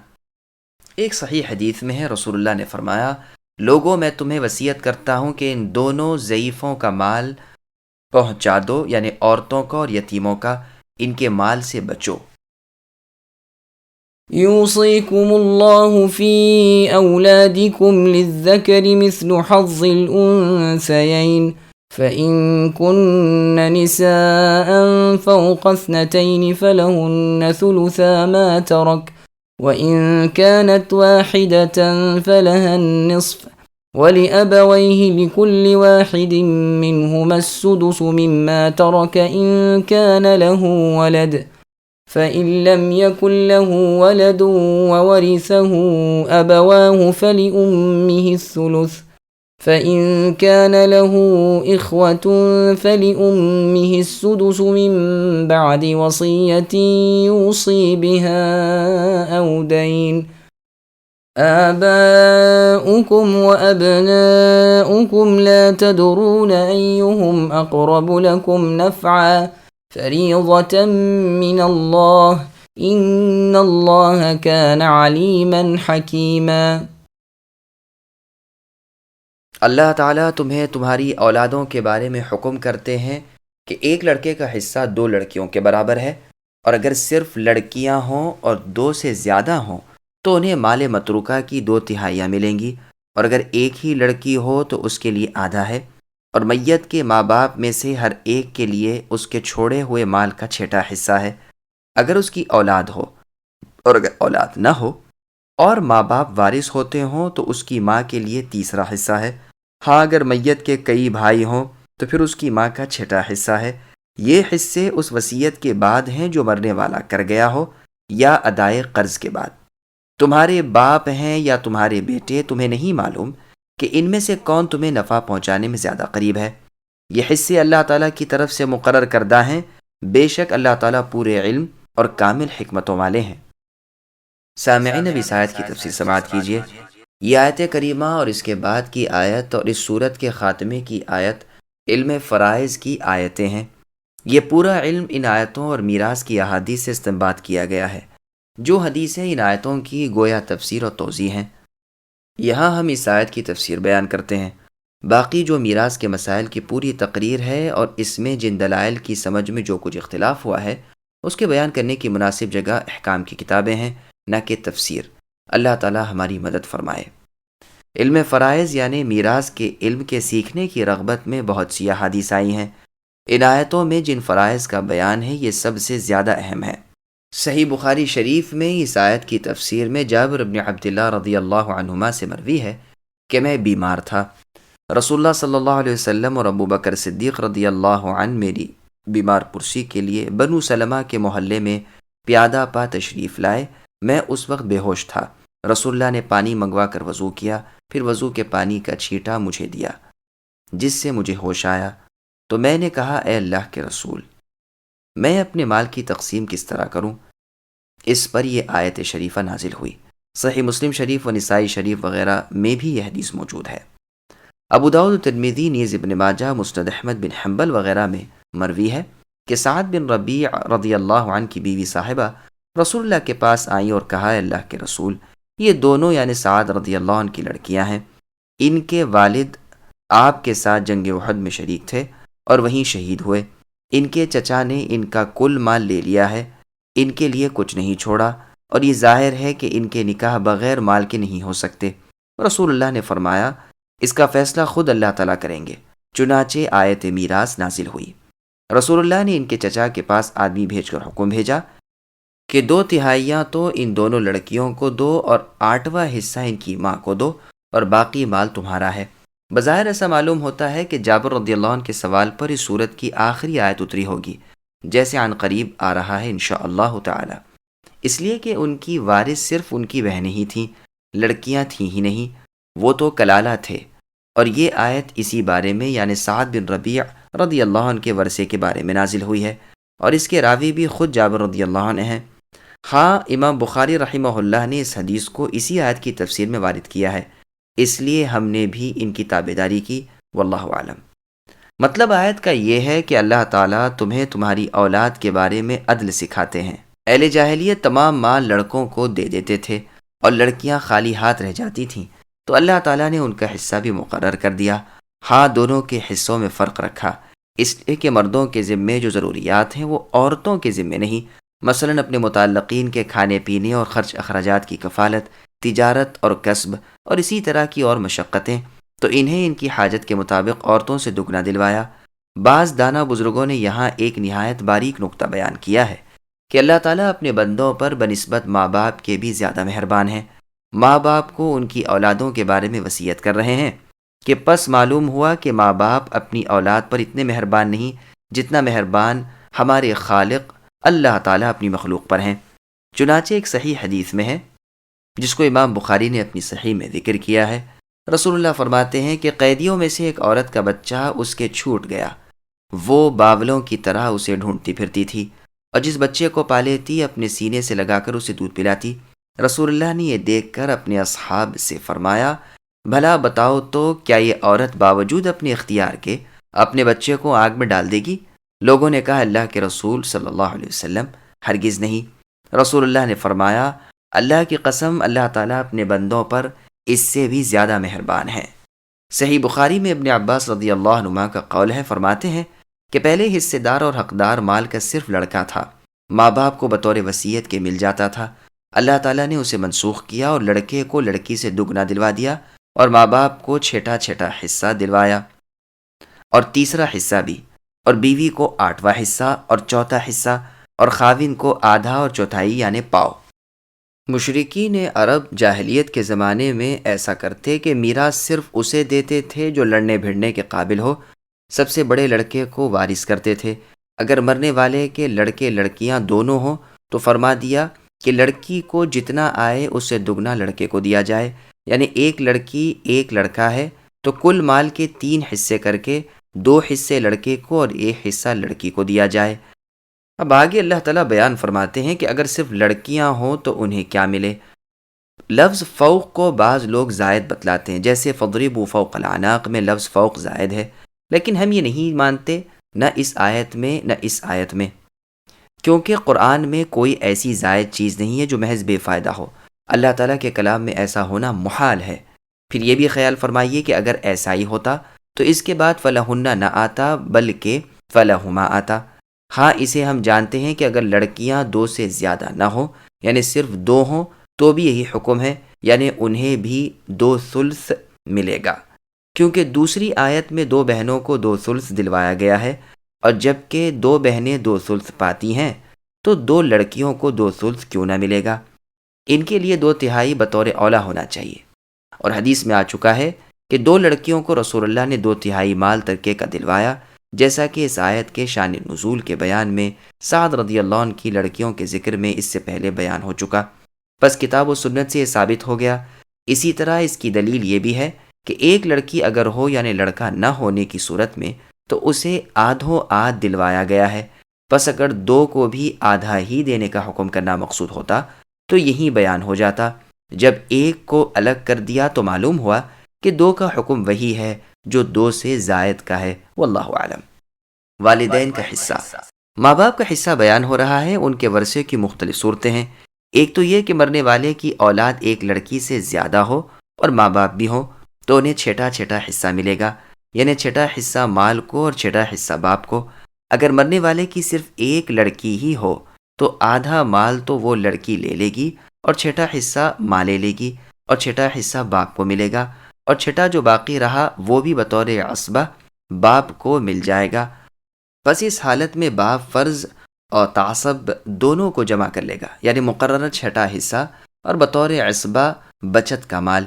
ایک صحیح حدیث میں ہے، رسول اللہ نے فرمایا، لوگوں میں تمہیں وصیت کرتا ہوں کہ ان دونوں ضعیفوں کا مال پہنچا دو، یعنی عورتوں کا اور یتیموں کا، ان کے مال سے بچو۔ يوصيكم الله في أولادكم للذكر مثل حظ الأنثيين فإن كن نساء فوق 2 فلهن ثلثا ما ترك وإن كانت واحدة فلها النصف ولأبويه لكل واحد منهما السدس مما ترك إن كان له ولد فإن لم يكن له ولد وورثه أبواه فلأمه الثلث فإن كان له إخوة فلأمه السدس من بعد وصية يوصي بها أو دين آباؤكم وأبناؤكم لا تدرون أيهم أقرب لكم نفعا فریضة من اللہ ان اللہ کان علیما حکیما۔ اللہ تعالیٰ تمہیں تمہاری اولادوں کے بارے میں حکم کرتے ہیں کہ ایک لڑکے کا حصہ 2 لڑکیوں کے برابر ہے، اور اگر صرف لڑکیاں ہوں اور 2 سے زیادہ ہوں تو انہیں مال متروکہ کی 2/3 ملیں گی، اور اگر ایک ہی لڑکی ہو تو اس کے لیے آدھا ہے، اور میت کے ماں باپ میں سے ہر ایک کے لیے اس کے چھوڑے ہوئے مال کا 6واں حصہ ہے، اگر اس کی اولاد ہو، اور اگر اولاد نہ ہو اور ماں باپ وارث ہوتے ہوں تو اس کی ماں کے لیے 3واں حصہ ہے۔ ہاں اگر میت کے کئی بھائی ہوں تو پھر اس کی ماں کا 6واں حصہ ہے۔ یہ حصے اس وصیت کے بعد ہیں جو مرنے والا کر گیا ہو یا ادائے قرض کے بعد۔ تمہارے باپ ہیں یا تمہارے بیٹے، تمہیں نہیں معلوم کہ ان میں سے کون تمہیں نفع پہنچانے میں زیادہ قریب ہے۔ یہ حصے اللہ تعالیٰ کی طرف سے مقرر کردہ ہیں، بے شک اللہ تعالیٰ پورے علم اور کامل حکمتوں والے ہیں۔ سامعین، اب اس آیت کی تفسیر سماعت کیجیے۔ یہ آیت کریمہ اور اس کے بعد کی آیت اور اس صورت کے خاتمے کی آیت علم فرائض کی آیتیں ہیں۔ یہ پورا علم ان آیتوں اور میراث کی احادیث سے استنباط کیا گیا ہے۔ جو حدیثیں ان آیتوں کی گویا تفسیر اور توضیح ہیں، یہاں ہم اس آیت کی تفسیر بیان کرتے ہیں۔ باقی جو میراث کے مسائل کی پوری تقریر ہے اور اس میں جن دلائل کی سمجھ میں جو کچھ اختلاف ہوا ہے اس کے بیان کرنے کی مناسب جگہ احکام کی کتابیں ہیں، نہ کہ تفسیر۔ اللہ تعالی ہماری مدد فرمائے۔ علم فرائض یعنی میراث کے علم کے سیکھنے کی رغبت میں بہت سی احادیث آئی ہیں۔ ان آیتوں میں جن فرائض کا بیان ہے یہ سب سے زیادہ اہم ہے۔ صحیح بخاری شریف میں اس آیت کی تفسیر میں جابر بن عبداللہ رضی اللہ عنہما سے مروی ہے کہ میں بیمار تھا، رسول اللہ صلی اللہ علیہ وسلم اور ابو بکر صدیق رضی اللہ عنہ میری بیمار پرسی کے لیے بنو سلمہ کے محلے میں پیادہ پا تشریف لائے۔ میں اس وقت بے ہوش تھا۔ رسول اللہ نے پانی منگوا کر وضو کیا، پھر وضو کے پانی کا چھینٹا مجھے دیا، جس سے مجھے ہوش آیا۔ تو میں نے کہا، اے اللہ کے رسول، میں اپنے مال کی تقسیم کس طرح کروں؟ اس پر یہ آیت شریفہ نازل ہوئی۔ صحیح مسلم شریف و نسائی شریف وغیرہ میں بھی یہ حدیث موجود ہے۔ ابو داؤد و ترمذی نیز ابن ماجہ، مسند احمد بن حنبل وغیرہ میں مروی ہے کہ سعد بن ربیع رضی اللہ عنہ کی بیوی صاحبہ رسول اللہ کے پاس آئیں اور کہا، اے اللہ کے رسول، یہ دونوں یعنی سعد رضی اللہ عنہ کی لڑکیاں ہیں، ان کے والد آپ کے ساتھ جنگ احد میں شریک تھے اور وہیں شہید ہوئے۔ ان کے چچا نے ان کا کل مال لے لیا ہے، ان کے لیے کچھ نہیں چھوڑا، اور یہ ظاہر ہے کہ ان کے نکاح بغیر مال کے نہیں ہو سکتے۔ رسول اللہ نے فرمایا، اس کا فیصلہ خود اللہ تعالیٰ کریں گے۔ چنانچہ آیت میراث نازل ہوئی۔ رسول اللہ نے ان کے چچا کے پاس آدمی بھیج کر حکم بھیجا کہ 2/3 تو ان دونوں لڑکیوں کو دو اور 8واں حصہ ان کی ماں کو دو، اور باقی مال تمہارا ہے۔ بظاہر ایسا معلوم ہوتا ہے کہ جابر رضی اللہ عنہ کے سوال پر اس صورت کی آخری آیت اتری ہوگی، جیسے عن قریب آ رہا ہے انشاءاللہ تعالی، اس لیے کہ ان کی وارث صرف ان کی بہنیں ہی تھیں، لڑکیاں تھیں ہی نہیں، وہ تو کلالہ تھے۔ اور یہ آیت اسی بارے میں یعنی سعد بن ربیع رضی اللہ عنہ کے ورثے کے بارے میں نازل ہوئی ہے، اور اس کے راوی بھی خود جابر رضی اللہ عنہ ہیں۔ ہاں، امام بخاری رحمہ اللہ نے اس حدیث کو اسی آیت کی تفسیر میں وارد کیا ہے، اس لیے ہم نے بھی ان کی تابعداری کی، واللہ اعلم۔ مطلب آیت کا یہ ہے کہ اللہ تعالیٰ تمہیں تمہاری اولاد کے بارے میں عدل سکھاتے ہیں۔ اہل جاہلیت تمام مال لڑکوں کو دے دیتے تھے اور لڑکیاں خالی ہاتھ رہ جاتی تھیں، تو اللہ تعالیٰ نے ان کا حصہ بھی مقرر کر دیا۔ ہاں، دونوں کے حصوں میں فرق رکھا، اس لیے کہ مردوں کے ذمے جو ضروریات ہیں وہ عورتوں کے ذمے نہیں، مثلاً اپنے متعلقین کے کھانے پینے اور خرچ اخراجات کی کفالت، تجارت اور کسب اور اسی طرح کی اور مشقتیں، تو انہیں ان کی حاجت کے مطابق عورتوں سے دگنا دلوایا۔ بعض دانا بزرگوں نے یہاں ایک نہایت باریک نقطہ بیان کیا ہے کہ اللہ تعالیٰ اپنے بندوں پر بنسبت ماں باپ کے بھی زیادہ مہربان ہیں۔ ماں باپ کو ان کی اولادوں کے بارے میں وصیت کر رہے ہیں کہ پس معلوم ہوا کہ ماں باپ اپنی اولاد پر اتنے مہربان نہیں جتنا مہربان ہمارے خالق اللہ تعالیٰ اپنی مخلوق پر ہیں۔ چنانچہ ایک صحیح حدیث میں ہے، جس کو امام بخاری نے اپنی صحیح میں ذکر کیا ہے، رسول اللہ فرماتے ہیں کہ قیدیوں میں سے ایک عورت کا بچہ اس کے چھوٹ گیا، وہ باولوں کی طرح اسے ڈھونڈتی پھرتی تھی اور جس بچے کو پالیتی اپنے سینے سے لگا کر اسے دودھ پلاتی۔ رسول اللہ نے یہ دیکھ کر اپنے اصحاب سے فرمایا، بھلا بتاؤ تو کیا یہ عورت باوجود اپنے اختیار کے اپنے بچے کو آگ میں ڈال دے گی؟ لوگوں نے کہا، اللہ کے رسول صلی اللہ علیہ وسلم، ہرگز نہیں۔ رسول اللہ نے فرمایا، اللہ کی قسم، اللہ تعالیٰ اپنے بندوں پر اس سے بھی زیادہ مہربان ہے۔ صحیح بخاری میں ابن عباس رضی اللہ عنہما کا قول ہے، فرماتے ہیں کہ پہلے حصے دار اور حقدار مال کا صرف لڑکا تھا، ماں باپ کو بطور وصیت کے مل جاتا تھا۔ اللہ تعالیٰ نے اسے منسوخ کیا اور لڑکے کو لڑکی سے دگنا دلوا دیا اور ماں باپ کو چھٹا چھٹا حصہ دلوایا، اور تیسرا حصہ بھی، اور بیوی کو 8واں حصہ اور چوتھا حصہ، اور خاوند کو آدھا اور چوتھائی یعنی پاؤ۔ مشرکین عرب جاہلیت کے زمانے میں ایسا کرتے کہ میراث صرف اسے دیتے تھے جو لڑنے بھڑنے کے قابل ہو، سب سے بڑے لڑکے کو وارث کرتے تھے۔ اگر مرنے والے کے لڑکے لڑکیاں دونوں ہوں تو فرما دیا کہ لڑکی کو جتنا آئے اس سے دگنا لڑکے کو دیا جائے، یعنی ایک لڑکی ایک لڑکا ہے تو کل مال کے 3 حصے کر کے 2 حصے لڑکے کو اور 1 حصہ لڑکی کو دیا جائے۔ اب آگے اللہ تعالیٰ بیان فرماتے ہیں کہ اگر صرف لڑکیاں ہوں تو انہیں کیا ملے۔ لفظ فوق کو بعض لوگ زائد بتلاتے ہیں، جیسے فضربوا فوق العناق میں لفظ فوق زائد ہے، لیکن ہم یہ نہیں مانتے، نہ اس آیت میں نہ اس آیت میں، کیونکہ قرآن میں کوئی ایسی زائد چیز نہیں ہے جو محض بے فائدہ ہو۔ اللہ تعالیٰ کے کلام میں ایسا ہونا محال ہے۔ پھر یہ بھی خیال فرمائیے کہ اگر ایسا ہی ہوتا تو اس کے بعد فلہن نہ آتا بلکہ فلہما آتا۔ ہاں، اسے ہم جانتے ہیں کہ اگر لڑکیاں 2 سے زیادہ نہ ہوں، یعنی صرف 2 ہوں، تو بھی یہی حکم ہے، یعنی انہیں بھی 2 ثلث ملے گا، کیونکہ دوسری آیت میں 2 بہنوں کو 2 ثلث دلوایا گیا ہے، اور جبکہ 2 بہنیں 2 ثلث پاتی ہیں تو 2 لڑکیوں کو 2 ثلث کیوں نہ ملے گا؟ ان کے لیے 2/3 بطور اولا ہونا چاہیے، اور حدیث میں آ چکا ہے کہ 2 لڑکیوں کو رسول اللہ نے 2/3 مال ترکے کا دلوایا، جیسا کہ اس آیت کے شان نزول کے بیان میں سعد رضی اللہ عنہ کی لڑکیوں کے ذکر میں اس سے پہلے بیان ہو چکا۔ بس کتاب و سنت سے یہ ثابت ہو گیا۔ اسی طرح اس کی دلیل یہ بھی ہے کہ ایک لڑکی اگر ہو یعنی لڑکا نہ ہونے کی صورت میں تو اسے آدھوں آدھ دلوایا گیا ہے، بس اگر 2 کو بھی آدھا ہی دینے کا حکم کرنا مقصود ہوتا تو یہی بیان ہو جاتا۔ جب ایک کو الگ کر دیا تو معلوم ہوا کہ 2 کا حکم وہی ہے جو 2 سے زائد کا ہے۔ واللہ اعلم۔ والدین کا حصہ، ماں باپ کا حصہ بیان ہو رہا ہے۔ ان کے ورثے کی مختلف صورتیں ہیں۔ ایک تو یہ کہ مرنے والے کی اولاد ایک لڑکی سے زیادہ ہو اور ماں باپ بھی ہوں تو انہیں چھٹا چھٹا حصہ ملے گا، یعنی چھٹا حصہ مال کو اور چھٹا حصہ باپ کو۔ اگر مرنے والے کی صرف ایک لڑکی ہی ہو تو آدھا مال تو وہ لڑکی لے لے گی اور چھٹا حصہ ماں لے لے گی اور چھٹا حصہ باپ کو ملے گا، اور چھٹا جو باقی رہا وہ بھی بطور عصبہ باپ کو مل جائے گا۔ بس اس حالت میں باپ فرض اور تعصب دونوں کو جمع کر لے گا، یعنی مقررہ چھٹا حصہ اور بطور عصبہ بچت کا مال۔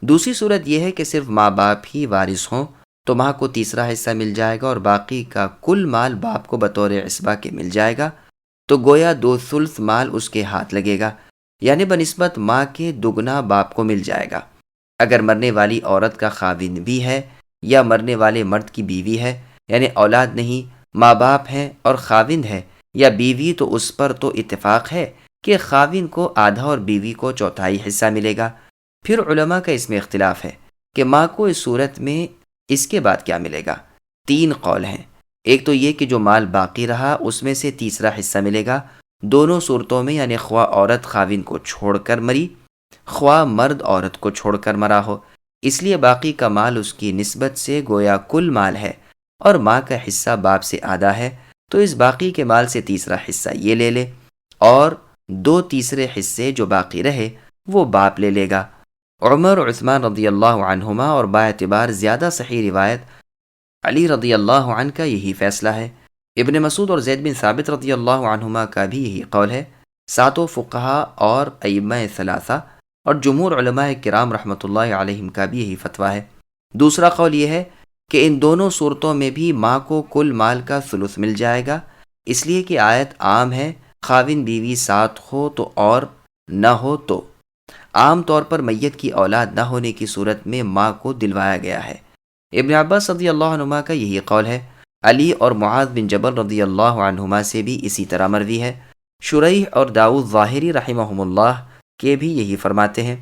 دوسری صورت یہ ہے کہ صرف ماں باپ ہی وارث ہوں تو ماں کو تیسرا حصہ مل جائے گا اور باقی کا کل مال باپ کو بطور عصبہ کے مل جائے گا، تو گویا 2 ثلث مال اس کے ہاتھ لگے گا، یعنی بنسبت ماں کے دگنا باپ کو مل جائے گا۔ اگر مرنے والی عورت کا خاوند بھی ہے یا مرنے والے مرد کی بیوی ہے، یعنی اولاد نہیں، ماں باپ ہیں اور خاوند ہے یا بیوی، تو اس پر تو اتفاق ہے کہ خاوند کو آدھا اور بیوی کو چوتھائی حصہ ملے گا۔ پھر علماء کا اس میں اختلاف ہے کہ ماں کو اس صورت میں اس کے بعد کیا ملے گا، 3 قول ہیں۔ ایک تو یہ کہ جو مال باقی رہا اس میں سے تیسرا حصہ ملے گا دونوں صورتوں میں، یعنی خواہ عورت خاوند کو چھوڑ کر مری، خواہ مرد عورت کو چھوڑ کر مرا ہو، اس لیے باقی کا مال اس کی نسبت سے گویا کل مال ہے، اور ماں کا حصہ باپ سے آدھا ہے، تو اس باقی کے مال سے تیسرا حصہ یہ لے لے، اور 2 تیسرے حصے جو باقی رہے وہ باپ لے لے گا۔ عمر اور عثمان رضی اللہ عنہما اور با اعتبار زیادہ صحیح روایت علی رضی اللہ عنہ کا یہی فیصلہ ہے۔ ابن مسعود اور زید بن ثابت رضی اللہ عنہما کا بھی یہی قول ہے۔ 7 فقہا اور ائمہ ثلاثہ اور جمہور علماء کرام رحمۃ اللہ علیہم کا بھی یہی فتویٰ ہے۔ دوسرا قول یہ ہے کہ ان دونوں صورتوں میں بھی ماں کو کل مال کا ثلث مل جائے گا، اس لیے کہ آیت عام ہے، خاوند بیوی ساتھ ہو تو اور نہ ہو تو۔ عام طور پر میت کی اولاد نہ ہونے کی صورت میں ماں کو دلوایا گیا ہے۔ ابن عباس رضی اللہ عنہما کا یہی قول ہے۔ علی اور معاذ بن جبل رضی اللہ عنہما سے بھی اسی طرح مروی ہے۔ شریح اور داؤد ظاہری رحمہم اللہ کے بھی یہی فرماتے ہیں۔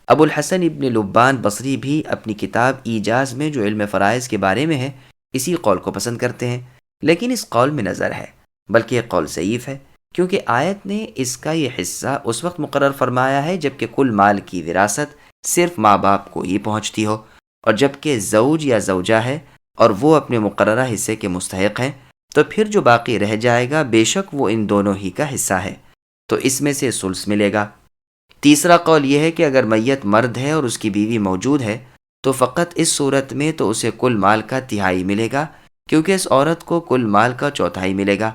ابو الحسن ابن لبان بصری بھی اپنی کتاب ایجاز میں جو علم فرائض کے بارے میں ہے اسی قول کو پسند کرتے ہیں، لیکن اس قول میں نظر ہے، بلکہ یہ قول ضعیف ہے، کیونکہ آیت نے اس کا یہ حصہ اس وقت مقرر فرمایا ہے جبکہ کل مال کی وراثت صرف ماں باپ کو ہی پہنچتی ہو، اور جبکہ زوج یا زوجہ ہے اور وہ اپنے مقررہ حصے کے مستحق ہیں، تو پھر جو باقی رہ جائے گا بے شک وہ ان دونوں ہی کا حصہ ہے، تو اس میں سے ثلث ملے گا۔ تیسرا قول یہ ہے کہ اگر میت مرد ہے اور اس کی بیوی موجود ہے تو فقط اس صورت میں تو اسے کل مال کا تہائی ملے گا، کیونکہ اس عورت کو کل مال کا چوتھائی ملے گا۔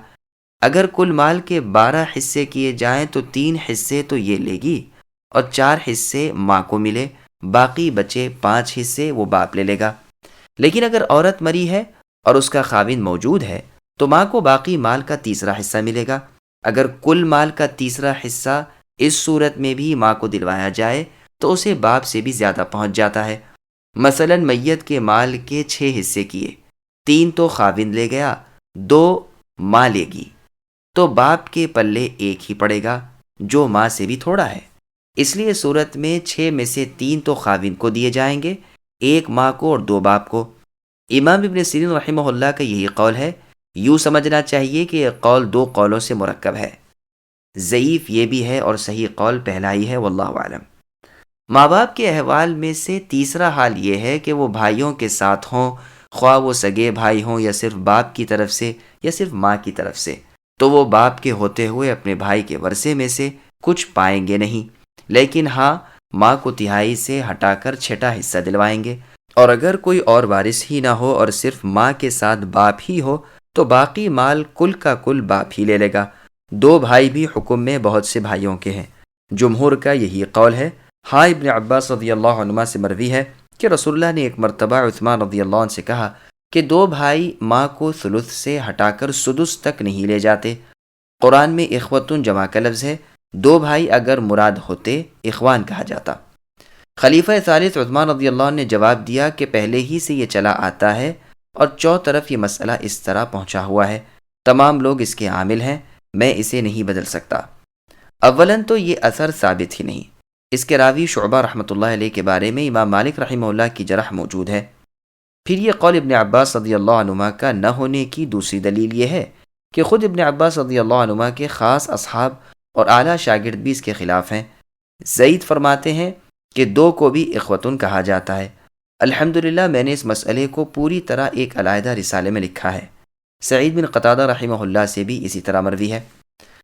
اگر کل مال کے 12 حصے کیے جائیں تو 3 حصے تو یہ لے گی اور 4 حصے ماں کو ملے، باقی بچے 5 حصے وہ باپ لے لے گا۔ لیکن اگر عورت مری ہے اور اس کا خاوند موجود ہے تو ماں کو باقی مال کا تیسرا حصہ ملے گا۔ اگر کل مال کا تیسرا حصہ اس صورت میں بھی ماں کو دلوایا جائے تو اسے باپ سے بھی زیادہ پہنچ جاتا ہے۔ مثلا میت کے مال کے 6 حصے کیے، 3 تو خاوند لے گیا، 2 ماں لے گی، تو باپ کے پلے 1 ہی پڑے گا جو ماں سے بھی تھوڑا ہے۔ اس لیے صورت میں 6 میں سے 3 تو خاوند کو دیے جائیں گے، 1 ماں کو اور 2 باپ کو۔ امام ابن سیرین رحمہ اللہ کا یہی قول ہے۔ یوں سمجھنا چاہیے کہ یہ قول 2 قولوں سے مرکب ہے۔ ضعیف یہ بھی ہے اور صحیح قول پہلا ہی ہے، واللہ اعلم۔ ماں باپ کے احوال میں سے تیسرا حال یہ ہے کہ وہ بھائیوں کے ساتھ ہوں، خواہ وہ سگے بھائی ہوں یا صرف باپ کی طرف سے یا صرف ماں کی طرف سے، تو وہ باپ کے ہوتے ہوئے اپنے بھائی کے ورثے میں سے کچھ پائیں گے نہیں، لیکن ہاں ماں کو تہائی سے ہٹا کر 6واں حصہ دلوائیں گے، اور اگر کوئی اور وارث ہی نہ ہو اور صرف ماں کے ساتھ باپ ہی ہو تو باقی مال کل کا کل باپ ہی لے لے گا۔ 2 بھائی بھی حکم میں بہت سے بھائیوں کے ہیں۔ جمہور کا یہی قول ہے۔ ہاں ابن عباس رضی اللہ عنہ سے مروی ہے کہ رسول اللہ نے ایک مرتبہ عثمان رضی اللہ عنہ سے کہا کہ 2 بھائی ماں کو ثلث سے ہٹا کر سدس تک نہیں لے جاتے۔ قرآن میں اخوتن جمع کا لفظ ہے، 2 بھائی اگر مراد ہوتے اخوان کہا جاتا۔ خلیفہ ثالث عثمان رضی اللہ عنہ نے جواب دیا کہ پہلے ہی سے یہ چلا آتا ہے اور چوطرف یہ مسئلہ اس طرح پہنچا ہوا ہے، تمام لوگ اس کے عامل ہیں، میں اسے نہیں بدل سکتا۔ اولاً تو یہ اثر ثابت ہی نہیں، اس کے راوی شعبہ رحمۃ اللہ علیہ کے بارے میں امام مالک رحمہ اللہ کی جرح موجود ہے۔ پھر یہ قول ابن عباس رضی اللہ عنہما کا نہ ہونے کی دوسری دلیل یہ ہے کہ خود ابن عباس رضی اللہ عنہما کے خاص اصحاب اور اعلیٰ شاگرد بھی اس کے خلاف ہیں۔ زید فرماتے ہیں کہ 2 کو بھی اخوتن کہا جاتا ہے۔ الحمدللہ میں نے اس مسئلے کو پوری طرح ایک علیحدہ رسالے میں لکھا ہے۔ سعید بن قتادہ رحمہ اللہ سے بھی اسی طرح مروی ہے۔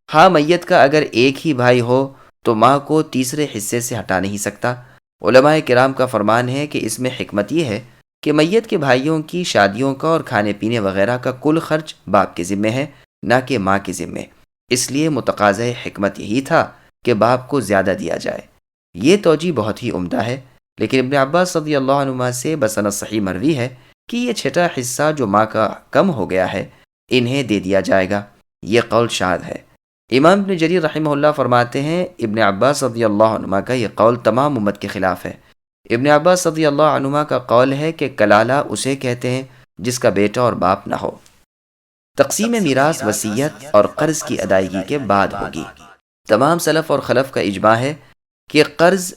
ہاں میت کا اگر ایک ہی بھائی ہو تو ماں کو تیسرے حصے سے ہٹا نہیں سکتا۔ علماء کرام کا فرمان ہے کہ اس میں حکمت یہ ہے کہ میت کے بھائیوں کی شادیوں کا اور کھانے پینے وغیرہ کا کل خرچ باپ کے ذمے ہے، نہ کہ ماں کے ذمے، اس لیے متقاضی حکمت یہی تھا کہ باپ کو زیادہ دیا جائے۔ یہ توجیہ بہت ہی عمدہ ہے، لیکن ابن عباس رضی اللہ عنہما سے بسند صحیح مروی ہے کہ یہ 6واں حصہ جو ماں کا کم ہو گیا ہے انہیں دے دیا جائے گا۔ یہ قول شاذ ہے۔ امام ابن جریر رحمہ اللہ فرماتے ہیں ابن عباس رضی اللہ عنہما کا یہ قول تمام امت کے خلاف ہے۔ ابن عباس رضی اللہ عنہما کا قول ہے کہ کلالہ اسے کہتے ہیں جس کا بیٹا اور باپ نہ ہو۔ تقسیم میراث وصیت اور قرض کی ادائیگی کے بعد ہوگی۔ تمام سلف اور خلف کا اجماع ہے کہ قرض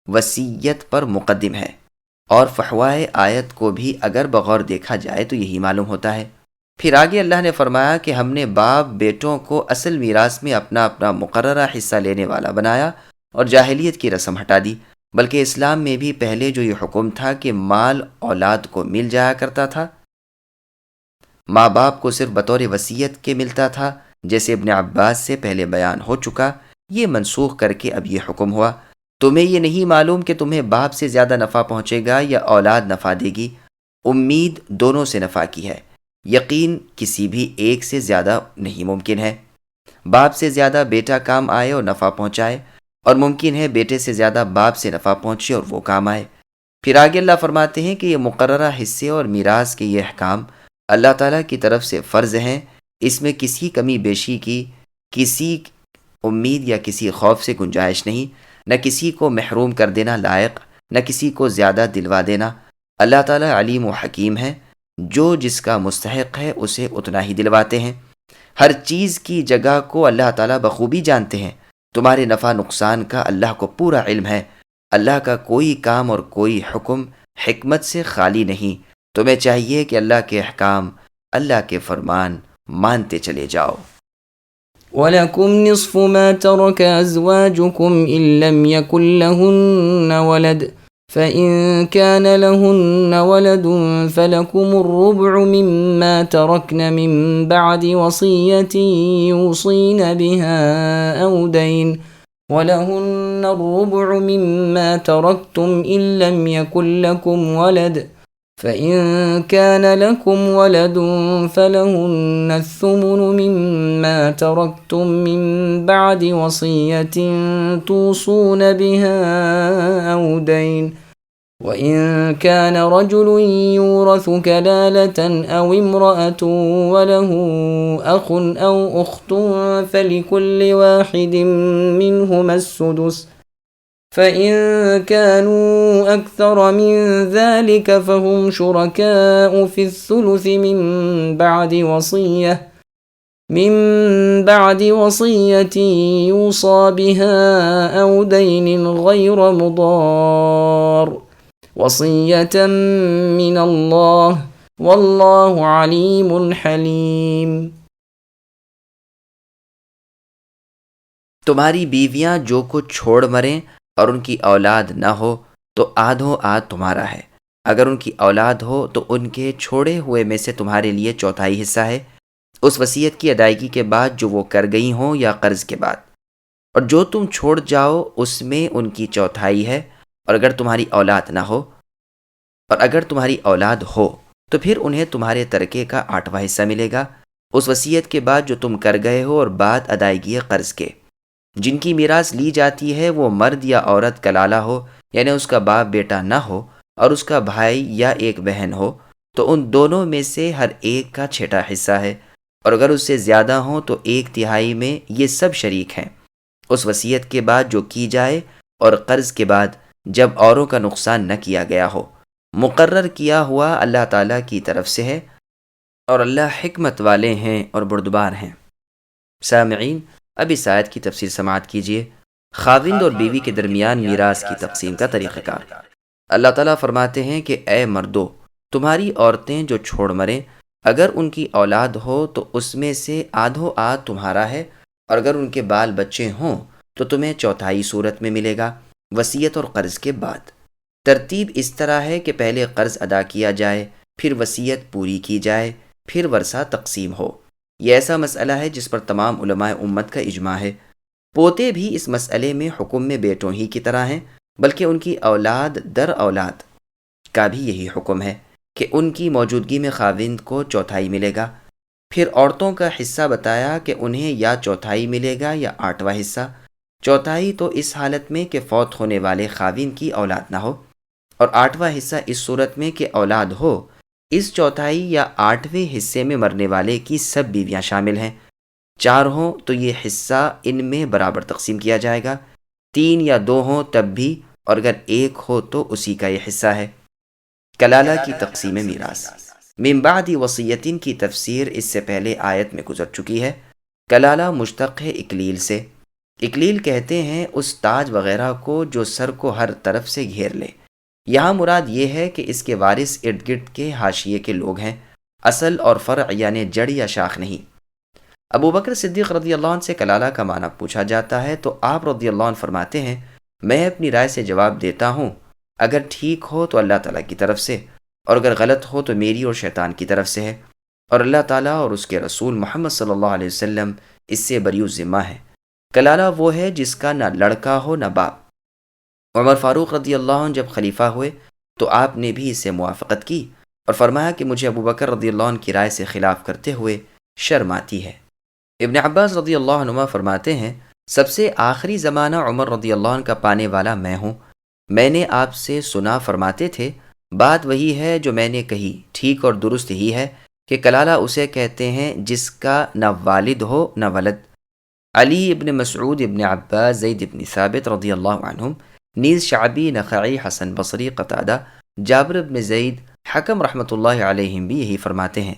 وصیت پر مقدم ہے۔ اور فحوائے آیت کو بھی اگر بغور دیکھا جائے تو یہی معلوم ہوتا ہے۔ پھر آگے اللہ نے فرمایا کہ ہم نے باپ بیٹوں کو اصل میراث میں اپنا اپنا مقررہ حصہ لینے والا بنایا اور جاہلیت کی رسم ہٹا دی، بلکہ اسلام میں بھی پہلے جو یہ حکم تھا کہ مال اولاد کو مل جایا کرتا تھا، ماں باپ کو صرف بطور وصیت کے ملتا تھا، جیسے ابن عباس سے پہلے بیان ہو چکا، یہ منسوخ کر کے اب یہ حکم ہوا۔ تمہیں یہ نہیں معلوم کہ تمہیں باپ سے زیادہ نفع پہنچے گا یا اولاد نفع دے گی، امید دونوں سے نفع کی ہے، یقین کسی بھی ایک سے زیادہ نہیں ممکن ہے۔ باپ سے زیادہ بیٹا کام آئے اور نفع پہنچائے، اور ممکن ہے بیٹے سے زیادہ باپ سے نفع پہنچے اور وہ کام آئے۔ پھر آگے اللہ فرماتے ہیں کہ یہ مقررہ حصے اور میراث کے یہ احکام اللہ تعالیٰ کی طرف سے فرض ہیں، اس میں کسی کمی بیشی کی کسی امید یا کسی خوف سے گنجائش نہیں، نہ کسی کو محروم کر دینا لائق، نہ کسی کو زیادہ دلوا دینا۔ اللہ تعالیٰ علیم و حکیم ہے، جو جس کا مستحق ہے اسے اتنا ہی دلواتے ہیں۔ ہر چیز کی جگہ کو اللہ تعالیٰ بخوبی جانتے ہیں، تمہارے نفع نقصان کا اللہ کو پورا علم ہے۔ اللہ کا کوئی کام اور کوئی حکم حکمت سے خالی نہیں، تمہیں چاہیے کہ اللہ کے احکام، اللہ کے فرمان مانتے چلے جاؤ۔ وَلَكُمْ نِصْفُ مَا تَرَكَ أَزْوَاجُكُمْ إِن لَّمْ يَكُن لَّهُنَّ وَلَدٌ فَإِن كَانَ لَهُنَّ وَلَدٌ فَلَكُمُ الرُّبُعُ مِمَّا تَرَكْنَ مِن بَعْدِ وَصِيَّةٍ يُوصِينَ بِهَا أَوْ دَيْنٍ وَلَهُنَّ الرُّبُعُ مِمَّا تَرَكْتُمْ إِن لَّمْ يَكُن لَّكُمْ وَلَدٌ فَإِن كَانَ لَكُمْ وَلَدٌ فَلَهُنَّ الثُّمُنُ مِمَّا تَرَكْتُم مِّن بَعْدِ وَصِيَّةٍ تُوصُونَ بِهَا أَوْ دَيْنٍ وَإِن كَانَ رَجُلٌ يُورَثُ كَلَالَةً أَوْ امْرَأَةٌ وَلَهُ أَخٌ أَوْ أُخْتٌ فَلِكُلِّ وَاحِدٍ مِّنْهُمَا السُّدُسُ فَإِن كَانُوا أَكْثَرَ مِن ذَلِكَ فَهُمْ شُرَكَاءُ فِي الثُّلُثِ مِن بَعْدِ وَصِيَّةٍ يُوصَى بِهَا أَوْ دَيْنٍ غَيْرَ مُضَارٍّ وَصِيَّةً مِّنَ اللَّهِ وَاللَّهُ عَلِيمٌ حَلِيمٌ۔ تمہاری بیویاں جو کچھ چھوڑ مریں اور ان کی اولاد نہ ہو تو آدھوں آدھ تمہارا ہے، اگر ان کی اولاد ہو تو ان کے چھوڑے ہوئے میں سے تمہارے لیے چوتھائی حصہ ہے، اس وصیت کی ادائیگی کے بعد جو وہ کر گئی ہوں یا قرض کے بعد، اور جو تم چھوڑ جاؤ اس میں ان کی چوتھائی ہے، اور اگر تمہاری اولاد ہو تو پھر انہیں تمہارے ترکے کا 8واں حصہ ملے گا، اس وصیت کے بعد جو تم کر گئے ہو اور بعد ادائیگی قرض کے۔ جن کی میراث لی جاتی ہے وہ مرد یا عورت کلالہ ہو، یعنی اس کا باپ بیٹا نہ ہو اور اس کا بھائی یا ایک بہن ہو، تو ان دونوں میں سے ہر ایک کا 6واں حصہ ہے، اور اگر اس سے زیادہ ہوں تو 1/3 میں یہ سب شریک ہیں، اس وصیت کے بعد جو کی جائے اور قرض کے بعد جب اوروں کا نقصان نہ کیا گیا ہو، مقرر کیا ہوا اللہ تعالیٰ کی طرف سے ہے، اور اللہ حکمت والے ہیں اور بردبار ہیں۔ سامعین، اب اس آیت کی تفسیر سماعت کیجیے۔ خاوند اور بیوی کے درمیان میراث کی تقسیم کا طریقہ کار۔ اللہ تعالیٰ فرماتے ہیں کہ اے مردو، تمہاری عورتیں جو چھوڑ مریں، اگر ان کی اولاد ہو تو اس میں سے آدھوں آدھ تمہارا ہے، اور اگر ان کے بال بچے ہوں تو تمہیں چوتھائی صورت میں ملے گا، وصیت اور قرض کے بعد۔ ترتیب اس طرح ہے کہ پہلے قرض ادا کیا جائے، پھر وصیت پوری کی جائے، پھر ورثہ تقسیم ہو۔ یہ ایسا مسئلہ ہے جس پر تمام علماء امت کا اجماع ہے۔ پوتے بھی اس مسئلے میں حکم میں بیٹوں ہی کی طرح ہیں، بلکہ ان کی اولاد در اولاد کا بھی یہی حکم ہے کہ ان کی موجودگی میں خاوند کو چوتھائی ملے گا۔ پھر عورتوں کا حصہ بتایا کہ انہیں یا چوتھائی ملے گا یا 8واں حصہ۔ چوتھائی تو اس حالت میں کہ فوت ہونے والے خاوند کی اولاد نہ ہو، اور 8واں حصہ اس صورت میں کہ اولاد ہو۔ اس چوتھائی یا 8ویں حصے میں مرنے والے کی سب بیویاں شامل ہیں۔ 4 ہوں تو یہ حصہ ان میں برابر تقسیم کیا جائے گا، 3 یا 2 ہوں تب بھی، اور اگر 1 ہو تو اسی کا یہ حصہ ہے۔ کلالہ کی تقسیم میراث۔ من بعد وصیتن کی تفسیر اس سے پہلے آیت میں گزر چکی ہے۔ کلالہ مشتق ہے اکلیل سے۔ اکلیل کہتے ہیں اس تاج وغیرہ کو جو سر کو ہر طرف سے گھیر لے، یہاں مراد یہ ہے کہ اس کے وارث ارد گرد کے حاشیے کے لوگ ہیں، اصل اور فرع یعنی جڑ یا شاخ نہیں۔ ابو بکر صدیق رضی اللہ عنہ سے کلالہ کا معنی پوچھا جاتا ہے تو آپ رضی اللہ عنہ فرماتے ہیں، میں اپنی رائے سے جواب دیتا ہوں، اگر ٹھیک ہو تو اللہ تعالیٰ کی طرف سے، اور اگر غلط ہو تو میری اور شیطان کی طرف سے ہے، اور اللہ تعالیٰ اور اس کے رسول محمد صلی اللہ علیہ وسلم اس سے بری ذمہ ہے۔ کلالہ وہ ہے جس کا نہ لڑکا ہو نہ باپ۔ عمر فاروق رضی اللہ عنہ جب خلیفہ ہوئے تو آپ نے بھی اس سے موافقت کی اور فرمایا کہ مجھے ابو بکر رضی اللہ عنہ کی رائے سے خلاف کرتے ہوئے شرم آتی ہے۔ ابن عباس رضی اللہ عنہما فرماتے ہیں، سب سے آخری زمانہ عمر رضی اللہ عنہ کا پانے والا میں ہوں۔ میں نے آپ سے سنا فرماتے تھے، بات وہی ہے جو میں نے کہی، ٹھیک اور درست ہی ہے کہ کلالہ اسے کہتے ہیں جس کا نہ والد ہو نہ ولد۔ علی ابن مسعود، ابن عباس، زید ابن ثابت رضی اللہ عنہم، نیز شعبی، نخعی، حسن بصری، قتادہ، جابر ابن زید، حکم رحمۃ اللہ علیہم بھی یہی فرماتے ہیں۔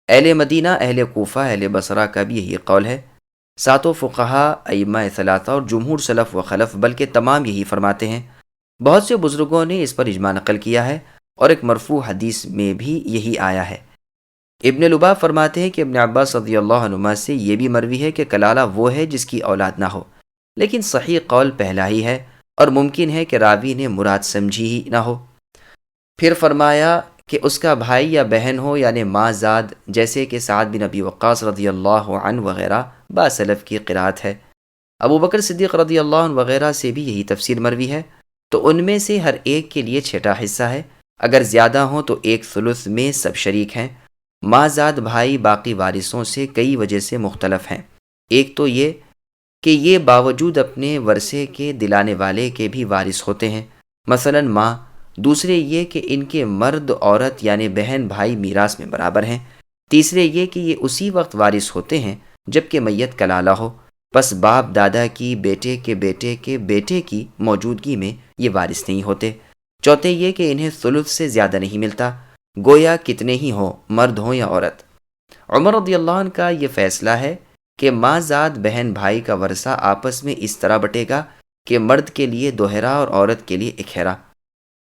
اہل مدینہ، اہل کوفہ، اہل بصرہ کا بھی یہی قول ہے۔ ساتوں فقہا، ائمہ ثلاثہ اور جمہور سلف و خلف بلکہ تمام یہی فرماتے ہیں۔ بہت سے بزرگوں نے اس پر اجماع نقل کیا ہے اور ایک مرفوع حدیث میں بھی یہی آیا ہے۔ ابن لباب فرماتے ہیں کہ ابن عباس رضی اللہ عنہما سے یہ بھی مروی ہے کہ کلالہ وہ ہے جس کی اولاد نہ ہو، لیکن صحیح قول پہلا ہی ہے اور ممکن ہے کہ راوی نے مراد سمجھی ہی نہ ہو۔ پھر فرمایا کہ اس کا بھائی یا بہن ہو یعنی ماں زاد، جیسے کہ سعد بن ابی وقاص رضی اللہ عنہ وغیرہ با سلف کی قرات ہے۔ ابو بکر صدیق رضی اللہ عنہ وغیرہ سے بھی یہی تفسیر مروی ہے، تو ان میں سے ہر ایک کے لیے چھٹا حصہ ہے، اگر زیادہ ہوں تو ایک ثلث میں سب شریک ہیں۔ ماں زاد بھائی باقی وارثوں سے کئی وجہ سے مختلف ہیں۔ ایک تو یہ کہ یہ باوجود اپنے ورثے کے دلانے والے کے بھی وارث ہوتے ہیں، مثلا ماں۔ دوسرے یہ کہ ان کے مرد عورت یعنی بہن بھائی میراث میں برابر ہیں۔ تیسرے یہ کہ یہ اسی وقت وارث ہوتے ہیں جب کہ میت کلالہ ہو، پس باپ دادا کی، بیٹے کے بیٹے کے بیٹے کی موجودگی میں یہ وارث نہیں ہوتے۔ چوتھے یہ کہ انہیں ثلث سے زیادہ نہیں ملتا، گویا کتنے ہی ہوں، مرد ہوں یا عورت۔ عمر رضی اللہ عنہ کا یہ فیصلہ ہے کہ ماں زاد بہن بھائی کا ورثہ آپس میں اس طرح بٹے گا کہ مرد کے لیے دوہرا اور عورت کے لیے اکہرا۔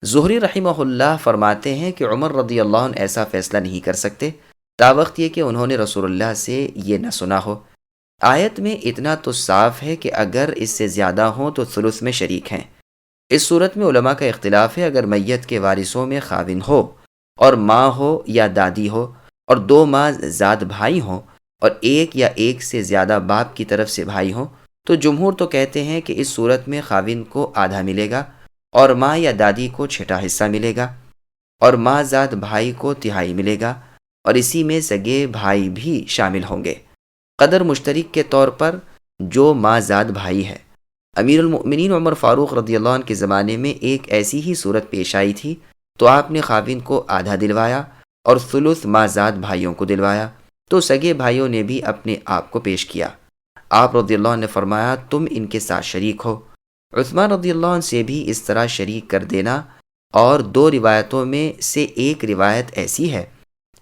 زہری رحمہ اللہ فرماتے ہیں کہ عمر رضی اللہ عنہ ایسا فیصلہ نہیں کر سکتے تاوقت یہ کہ انہوں نے رسول اللہ سے یہ نہ سنا ہو۔ آیت میں اتنا تو صاف ہے کہ اگر اس سے زیادہ ہوں تو ثلث میں شریک ہیں۔ اس صورت میں علماء کا اختلاف ہے، اگر میت کے وارثوں میں خاوند ہو اور ماں ہو یا دادی ہو اور دو ماں زاد بھائی ہوں اور ایک یا ایک سے زیادہ باپ کی طرف سے بھائی ہوں، تو جمہور تو کہتے ہیں کہ اس صورت میں خاوند کو آدھا ملے گا اور ماں یا دادی کو چھٹا حصہ ملے گا، اور ماں زاد بھائی کو تہائی ملے گا، اور اسی میں سگے بھائی بھی شامل ہوں گے قدر مشترک کے طور پر جو ماں زاد بھائی ہے۔ امیر المؤمنین عمر فاروق رضی اللہ عنہ کے زمانے میں ایک ایسی ہی صورت پیش آئی تھی، تو آپ نے خاوند کو آدھا دلوایا اور ثلث ماں زاد بھائیوں کو دلوایا، تو سگے بھائیوں نے بھی اپنے آپ کو پیش کیا۔ آپ رضی اللہ عنہ نے فرمایا تم ان کے ساتھ شریک ہو۔ عثمان رضی اللہ عنہ سے بھی اس طرح شریک کر دینا، اور دو روایتوں میں سے ایک روایت ایسی ہے،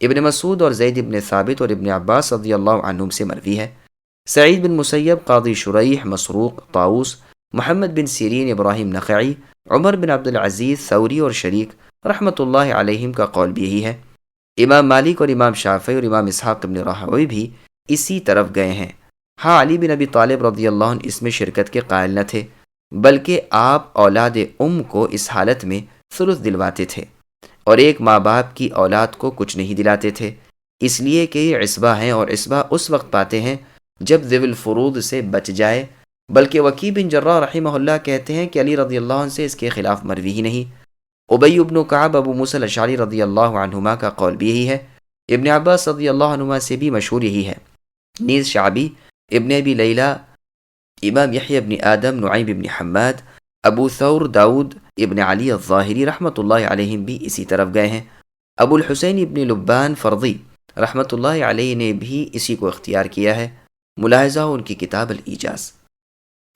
ابن مسعود اور زید ابن ثابت اور ابن عباس رضی اللہ عنہم سے مروی ہے۔ سعید بن مسیب، قاضی شریح، مسروق، طاؤس، محمد بن سیرین، ابراہیم نخعی، عمر بن عبد العزیز، ثوری اور شریک رحمۃ اللہ علیہم کا قول بھی یہی ہے۔ امام مالک اور امام شافعی اور امام اسحاق بن راہوی بھی اسی طرف گئے ہیں۔ ہاں، علی بن ابی طالب رضی اللہ عنہ اس میں شرکت کے قائل نہ تھے، بلکہ آپ اولاد کو اس حالت میں ثلث دلواتے تھے اور ایک ماں باپ کی اولاد کو کچھ نہیں دلاتے تھے، اس لیے کہ یہ عصبہ ہیں اور عصبہ اس وقت پاتے ہیں جب ذوی الفروض سے بچ جائے۔ بلکہ وکیع بن جراح رحمہ اللہ کہتے ہیں کہ علی رضی اللہ عنہ سے اس کے خلاف مروی ہی نہیں۔ ابی بن کعب، ابو موسیٰ الاشعری رضی اللہ عنہما کا قول بھی یہی ہے۔ ابن عباس رضی اللہ عنہما سے بھی مشہور یہی ہے۔ نیز شعبی، ابن ابی لیلہ، امام یحییٰ ابن آدم، نعیم ابن حماد، ابو ثور، داؤد ابن علی الظاہری رحمۃ اللہ علیہم بھی اسی طرف گئے ہیں۔ ابو الحسین ابن لبان فرضی رحمۃ اللہ علیہ نے بھی اسی کو اختیار کیا ہے، ملاحظہ ان کی کتاب الایجاز۔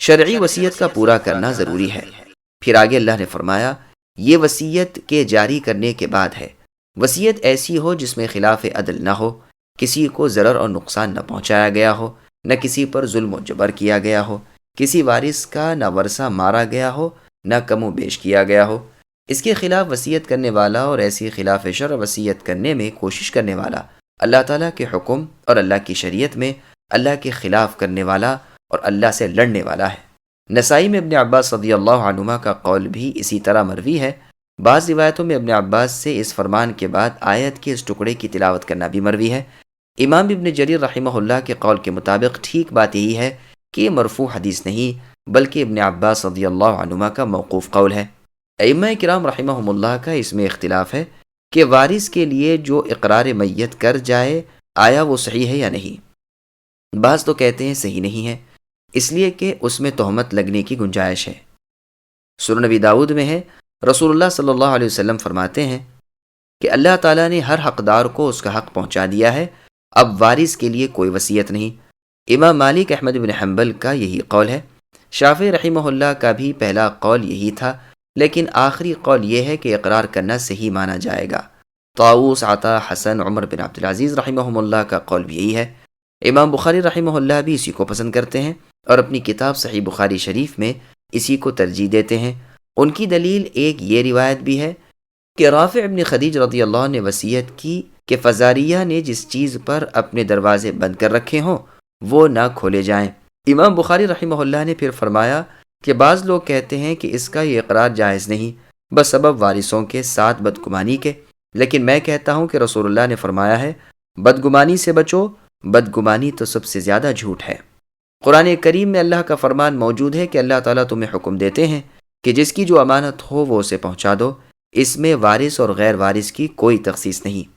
شرعی وصیت کا پورا کرنا ضروری ہے۔ پھر آگے اللہ نے فرمایا یہ وصیت کے جاری کرنے کے بعد ہے۔ وصیت ایسی ہو جس میں خلاف عدل نہ ہو، کسی کو ضرر اور نقصان نہ پہنچایا گیا ہو، نہ کسی پر ظلم و جبر کیا گیا ہو، کسی وارث کا نہ ورثہ مارا گیا ہو، نہ کم و بیش کیا گیا ہو۔ اس کے خلاف وصیت کرنے والا اور ایسی خلاف شرع وصیت کرنے میں کوشش کرنے والا اللہ تعالیٰ کے حکم اور اللہ کی شریعت میں اللہ کے خلاف کرنے والا اور اللہ سے لڑنے والا ہے۔ نسائی میں ابن عباس رضی اللہ عنہما کا قول بھی اسی طرح مروی ہے۔ بعض روایتوں میں ابن عباس سے اس فرمان کے بعد آیت کے اس ٹکڑے کی تلاوت کرنا بھی مروی ہے۔ امام ابن جریر رحمہ اللہ کے قول کے مطابق ٹھیک بات یہی ہے کہ یہ مرفوع حدیث نہیں بلکہ ابن عباس رضی اللہ عنہما کا موقوف قول ہے۔ ائمہ کرام رحمہم اللہ کا اس میں اختلاف ہے کہ وارث کے لیے جو اقرار میت کر جائے آیا وہ صحیح ہے یا نہیں۔ بعض تو کہتے ہیں صحیح نہیں ہے، اس لیے کہ اس میں تہمت لگنے کی گنجائش ہے۔ سنن نبی داؤد میں ہے، رسول اللہ صلی اللہ علیہ وسلم فرماتے ہیں کہ اللہ تعالیٰ نے ہر حقدار کو اس کا حق پہنچا دیا ہے، اب وارث کے لیے کوئی وصیت نہیں۔ امام مالک احمد بن حنبل کا یہی قول ہے۔ شافعی رحمہ اللہ کا بھی پہلا قول یہی تھا، لیکن آخری قول یہ ہے کہ اقرار کرنا صحیح مانا جائے گا۔ طاؤوس، عطا، حسن، عمر بن عبدالعزیز رحمہم اللہ کا قول بھی یہی ہے۔ امام بخاری رحمہ اللہ بھی اسی کو پسند کرتے ہیں اور اپنی کتاب صحیح بخاری شریف میں اسی کو ترجیح دیتے ہیں۔ ان کی دلیل ایک یہ روایت بھی ہے کہ رافع ابن خدیج رضی اللہ عنہ نے وصیت کی کہ فزاریہ نے جس چیز پر اپنے دروازے بند کر رکھے ہوں وہ نہ کھولے جائیں۔ امام بخاری رحمہ اللہ نے پھر فرمایا کہ بعض لوگ کہتے ہیں کہ اس کا یہ اقرار جائز نہیں بس سبب وارثوں کے ساتھ بدگمانی کے، لیکن میں کہتا ہوں کہ رسول اللہ نے فرمایا ہے بدگمانی سے بچو، بدگمانی تو سب سے زیادہ جھوٹ ہے۔ قرآن کریم میں اللہ کا فرمان موجود ہے کہ اللہ تعالیٰ تمہیں حکم دیتے ہیں کہ جس کی جو امانت ہو وہ اسے پہنچا دو، اس میں وارث اور غیر وارث کی کوئی تخصیص نہیں۔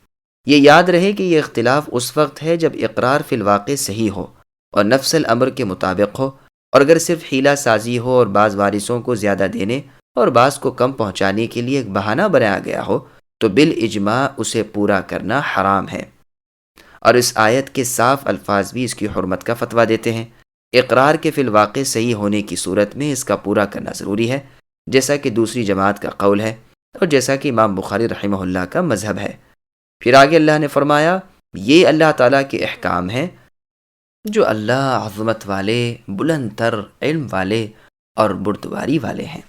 یہ یاد رہے کہ یہ اختلاف اس وقت ہے جب اقرار فی الواقع صحیح ہو اور نفس الامر کے مطابق ہو، اور اگر صرف حیلہ سازی ہو اور بعض وارثوں کو زیادہ دینے اور بعض کو کم پہنچانے کے لیے ایک بہانہ بنایا گیا ہو تو بالاجماع اسے پورا کرنا حرام ہے۔ اور اس آیت کے صاف الفاظ بھی اس کی حرمت کا فتویٰ دیتے ہیں۔ اقرار کے فی الواقع صحیح ہونے کی صورت میں اس کا پورا کرنا ضروری ہے، جیسا کہ دوسری جماعت کا قول ہے اور جیسا کہ امام بخاری رحمہ اللہ کا مذہب ہے۔ پھر آگے اللہ نے فرمایا یہ اللہ تعالیٰ کے احکام ہیں جو اللہ عظمت والے، بلند تر علم والے اور بردباری والے ہیں۔